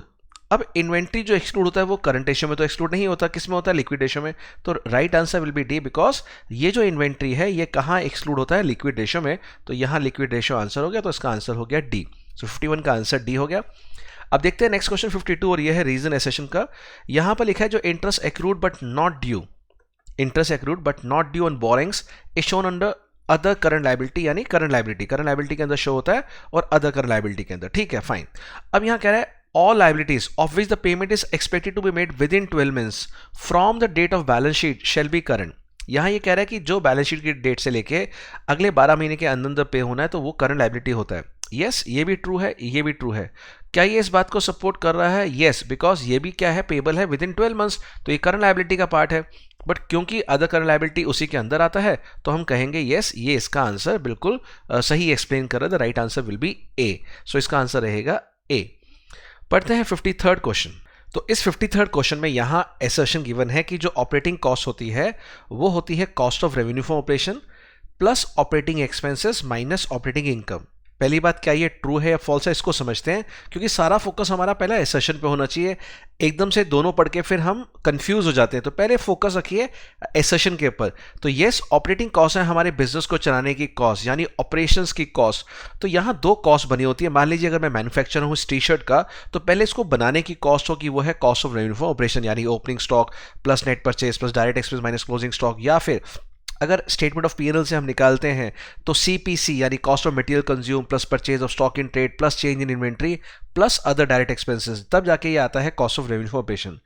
अब इन्वेंट्री जो एक्सक्लूड होता है वो करंट रेशियो में तो एक्सक्लूड नहीं होता, किस में होता है, लिक्विड रेशियो में। तो right answer will B D, because ये जो इन्वेंट्री है ये कहाँ एक्सक्लूड होता है, लिक्विड रेशियो में। तो यहां लिक्विड रेशियो आंसर हो गया, तो इसका आंसर हो गया डी। सो 51 का आंसर डी हो गया। अब देखते हैं नेक्स्ट क्वेश्चन 52 और ये है रीजन एसेशन का। यहां पर लिखा है जो interest accrued but not due, interest accrued but not due on borings is shown under other current liability, यानी करंट लाइबिलिटी के अंदर शो होता है और अदर करंट लाइबिलिटी के अंदर। ठीक है, फाइन। अब यहां कह रहा है all liabilities of which the payment is expected to be made within 12 months from the date of balance sheet shall be current। यहां ये कह रहा है कि जो बैलेंस शीट की डेट से लेके अगले 12 महीने के अंदर पे होना है तो वो करंट लाइबिलिटी होता है। यस, ये भी ट्रू है, ये भी ट्रू है। क्या ये इस बात को सपोर्ट कर रहा है? यस, बिकॉज ये भी क्या है, पेबल है विद इन 12 मंथ्स, तो ये करंट लाइबिलिटी का पार्ट है। बट क्योंकि अदर करंट लाइबिलिटी उसी के अंदर आता है तो हम कहेंगे यस, ये इसका आंसर बिल्कुल सही एक्सप्लेन कर रहा है। The right answer will be A. So इसका आंसर रहेगा ए। पढ़ते हैं 53rd क्वेश्चन। तो इस 53rd क्वेश्चन में यहां असर्शन गिवन है कि जो ऑपरेटिंग कॉस्ट होती है वो होती है cost of revenue from operation plus operating expenses minus operating income. पहली बात, क्या ये ट्रू है या फॉल्स है, इसको समझते हैं, क्योंकि सारा फोकस हमारा पहला असर्शन पे होना चाहिए। एकदम से दोनों पढ़ के फिर हम कंफ्यूज हो जाते हैं, तो पहले फोकस रखिए असर्शन के ऊपर। तो यस, ऑपरेटिंग कॉस्ट है हमारे बिजनेस को चलाने की कॉस्ट, यानी ऑपरेशंस की कॉस्ट। तो यहाँ दो कॉस्ट बनी होती है। मान लीजिए अगर मैं मैन्युफैक्चरर हूँ इस टी शर्ट का, तो पहले इसको बनाने की कॉस्ट होगी वो है cost of revenue from operation, यानी opening stock plus net purchase plus direct expense minus closing stock. या फिर अगर स्टेटमेंट ऑफ पीएनएल से हम निकालते हैं तो सीपीसी यानी cost of material consume plus purchase of stock in trade plus change in inventory plus other direct expenses, तब जाके ये आता है cost of revenue for operation.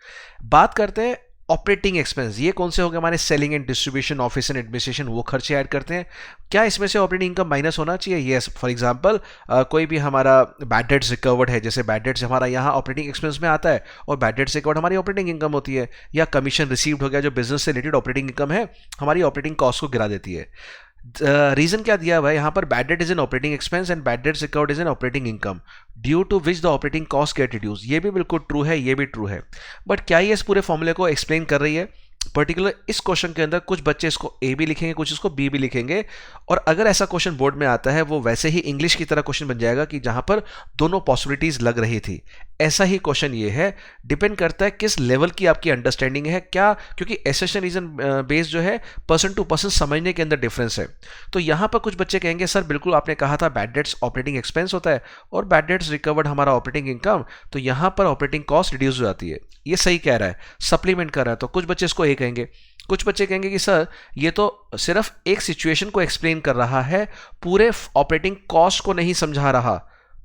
बात करते हैं ऑपरेटिंग एक्सपेंस, ये कौन से हो गए हमारे, selling and distribution, office and administration, वो खर्चे ऐड करते हैं। क्या इसमें से ऑपरेटिंग इनकम माइनस होना चाहिए? यस। फॉर एग्जांपल कोई भी हमारा बैड डेट्स रिकवर्ड है, जैसे बैड डेट्स हमारा यहाँ ऑपरेटिंग एक्सपेंस में आता है और बैड डेट्स रिकवर्ड हमारी ऑपरेटिंग इनकम होती है। या कमीशन रिसीव्ड हो गया, जो बिजनेस से रिलेटेड ऑपरेटिंग इनकम है, हमारी ऑपरेटिंग कॉस्ट को गिरा देती है। रीजन क्या दिया हुआ है यहाँ पर, bad debt is an operating expense and bad debts recovered is an operating income due to which the operating cost get reduce. ये भी बिल्कुल ट्रू है, ये भी ट्रू है। बट क्या ये इस पूरे फॉर्मूले को एक्सप्लेन कर रही है? पर्टिकुलर इस क्वेश्चन के अंदर कुछ बच्चे इसको ए भी लिखेंगे, कुछ इसको बी भी लिखेंगे। और अगर ऐसा क्वेश्चन बोर्ड में आता है वो वैसे ही इंग्लिश की तरह क्वेश्चन बन जाएगा कि जहां पर दोनों पॉसिबिलिटीज लग रही थी। ऐसा ही क्वेश्चन ये है, डिपेंड करता है किस लेवल की आपकी अंडरस्टैंडिंग है क्या, क्योंकि एसेशन रीजन बेस्ड जो है पर्सन टू पर्सन समझने के अंदर डिफरेंस है। तो यहां पर कुछ बच्चे कहेंगे सर बिल्कुल आपने कहा था बैड डेट्स ऑपरेटिंग एक्सपेंस होता है और बैड डेट्स रिकवर्ड हमारा ऑपरेटिंग इनकम, तो यहां पर ऑपरेटिंग कॉस्ट रिड्यूस हो जाती है। ये सही कह रहा है, सप्लीमेंट कर रहा है। तो कुछ बच्चे इसको ए कहेंगे, कुछ बच्चे कहेंगे कि सर ये तो सिर्फ एक सिचुएशन को एक्सप्लेन कर रहा है, पूरे ऑपरेटिंग कॉस्ट को नहीं समझा रहा।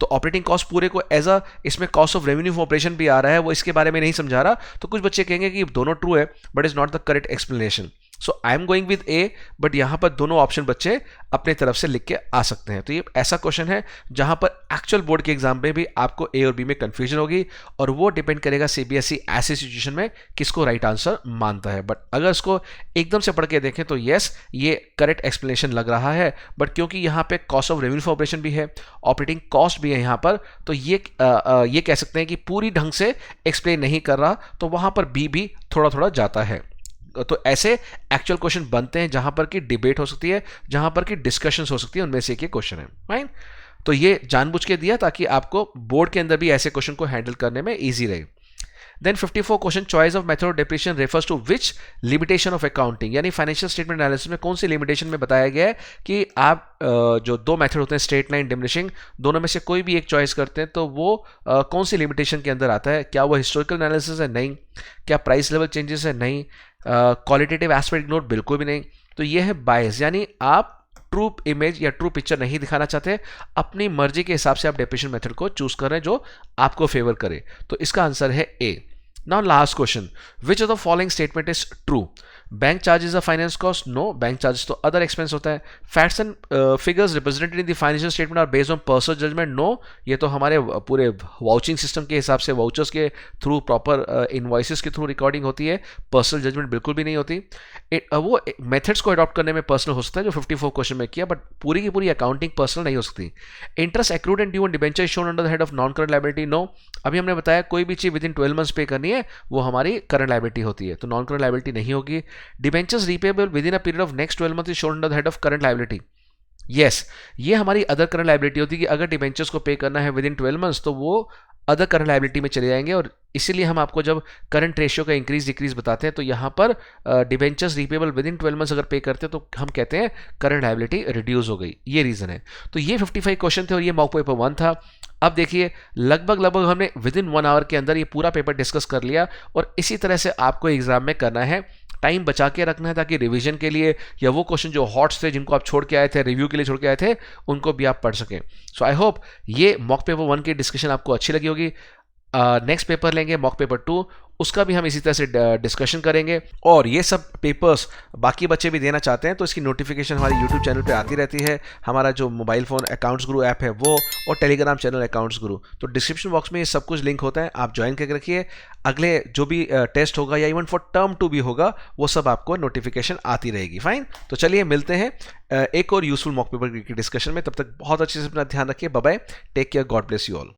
तो ऑपरेटिंग कॉस्ट पूरे को एज अ इसमें कॉस्ट ऑफ रेवेन्यू ऑपरेशन भी आ रहा है, वो इसके बारे में नहीं समझा रहा। तो कुछ बच्चे कहेंगे कि दोनों ट्रू है but is not the correct explanation. So I am going with A, but यहां पर दोनों ऑप्शन बच्चे अपने तरफ से लिख के आ सकते हैं। तो ये ऐसा क्वेश्चन है जहां पर एक्चुअल बोर्ड के एग्जाम में भी आपको ए और बी में कंफ्यूजन होगी, और वो डिपेंड करेगा सीबीएसई ऐसी सिचुएशन में किसको राइट आंसर मानता है। बट अगर इसको एकदम से पढ़ के देखें तो यस, ये करेक्ट एक्सप्लेनेशन लग रहा है। बट क्योंकि यहाँ पे cost of revenue for operation भी है, ऑपरेटिंग कॉस्ट भी है यहाँ पर, तो ये कह सकते हैं कि पूरी ढंग से एक्सप्लेन नहीं कर रहा, तो वहां पर बी भी थोड़ा थोड़ा जाता है। तो ऐसे एक्चुअल क्वेश्चन बनते हैं जहां पर की डिबेट हो सकती है, जहां पर की डिस्कशंस हो सकती है, उनमें से एक क्वेश्चन है। फाइन, तो ये जानबूझ के दिया ताकि आपको बोर्ड के अंदर भी ऐसे क्वेश्चन को हैंडल करने में इजी रहे। Then 54 question, choice of method of depreciation refers to which limitation of accounting, यानी फाइनेंशियल स्टेटमेंट एनालिसिस में कौन सी लिमिटेशन में बताया गया है कि आप जो दो मेथड होते हैं स्ट्रेट लाइन, डिमिनिशिंग, दोनों में से कोई भी एक चॉइस करते हैं तो वो कौन सी लिमिटेशन के अंदर आता है? क्या वो हिस्टोरिकल एनालिसिस है? नहीं। क्या प्राइस लेवल चेंजेस है? नहीं। क्वालिटेटिव एस्पेक्ट इग्नोर, बिल्कुल भी नहीं। तो ये है बायस, यानी आप ट्रू इमेज या ट्रू पिक्चर नहीं दिखाना चाहते, अपनी मर्जी के हिसाब से आप डेप्रिसिएशन मेथड को चूज कर रहे हैं जो आपको फेवर करे। तो इसका आंसर है ए। Now last question, which of the following statement is true? Bank charges a finance cost, no, bank charges तो अदर एक्सपेंस होता है. Facts and figures represented in the financial statement are based on personal judgement, no, ये तो हमारे पूरे vouching system के हिसाब से वाउचर्स के थ्रू प्रॉपर इनवॉइसेस के थ्रू रिकॉर्डिंग होती है, पर्सनल जजमेंट बिल्कुल भी नहीं होती. वो मेथड्स को अडॉप्ट करने में पर्सनल हो सकता है जो 54 क्वेश्चन में किया, बट पूरी की पूरी अकाउंटिंग पर्सनल नहीं हो सकती. Interest accrued and due on debenture shown under the head of non current liability, no. अभी हमने बताया कोई भी चीज विद इन 12 मंथ्स पे करनी है वो हमारी करंट लायबिलिटी होती है, तो नॉन करंट लायबिलिटी नहीं होगी. Debentures repayable within a period of next 12 months is shown under the head of current liability. yes, ये हमारी अदर करंट लायबिलिटी होती है कि अगर डिबेंचर्स को पे करना है विद इन 12 मंथ्स तो वो अदर करंट लायबिलिटी में चले जाएंगे. और इसीलिए हम आपको जब करंट रेशियो का इंक्रीज डिक्रीज बताते हैं तो यहाँ पर debentures repayable with in 12 months अगर पे करते हैं तो हम कहते हैं करंट लायबिलिटी रिड्यूस हो गई, ये रीजन है. तो ये 55 क्वेश्चन थे और ये मॉक पेपर 1 था. अब देखिए लगभग हमने विद इन 1 आवर के अंदर ये पूरा पेपर डिस्कस कर लिया और इसी तरह से आपको एग्जाम में करना है. टाइम बचा के रखना है ताकि रिवीजन के लिए या वो क्वेश्चन जो हॉट्स थे जिनको आप छोड़ के आए थे, रिव्यू के लिए छोड़ के आए थे, उनको भी आप पढ़ सकें. सो आई होप ये मॉक पेपर 1 की डिस्कशन आपको अच्छी लगी होगी. नेक्स्ट पेपर लेंगे मॉक पेपर 2, उसका भी हम इसी तरह से डिस्कशन करेंगे. और ये सब पेपर्स बाकी बच्चे भी देना चाहते हैं तो इसकी नोटिफिकेशन हमारे यूट्यूब चैनल पे आती रहती है. हमारा जो मोबाइल फ़ोन अकाउंट्स गुरु ऐप है वो, और टेलीग्राम चैनल अकाउंट्स गुरु, तो डिस्क्रिप्शन बॉक्स में ये सब कुछ लिंक होता है, आप ज्वाइन करके रखिए. अगले जो भी टेस्ट होगा या इवन फॉर टर्म 2 भी होगा वो सब आपको नोटिफिकेशन आती रहेगी. फाइन, तो चलिए मिलते हैं एक और यूजफुल मॉक पेपर की डिस्कशन में. तब तक बहुत अच्छे से अपना ध्यान रखिए. Bye bye, take care, God bless you all.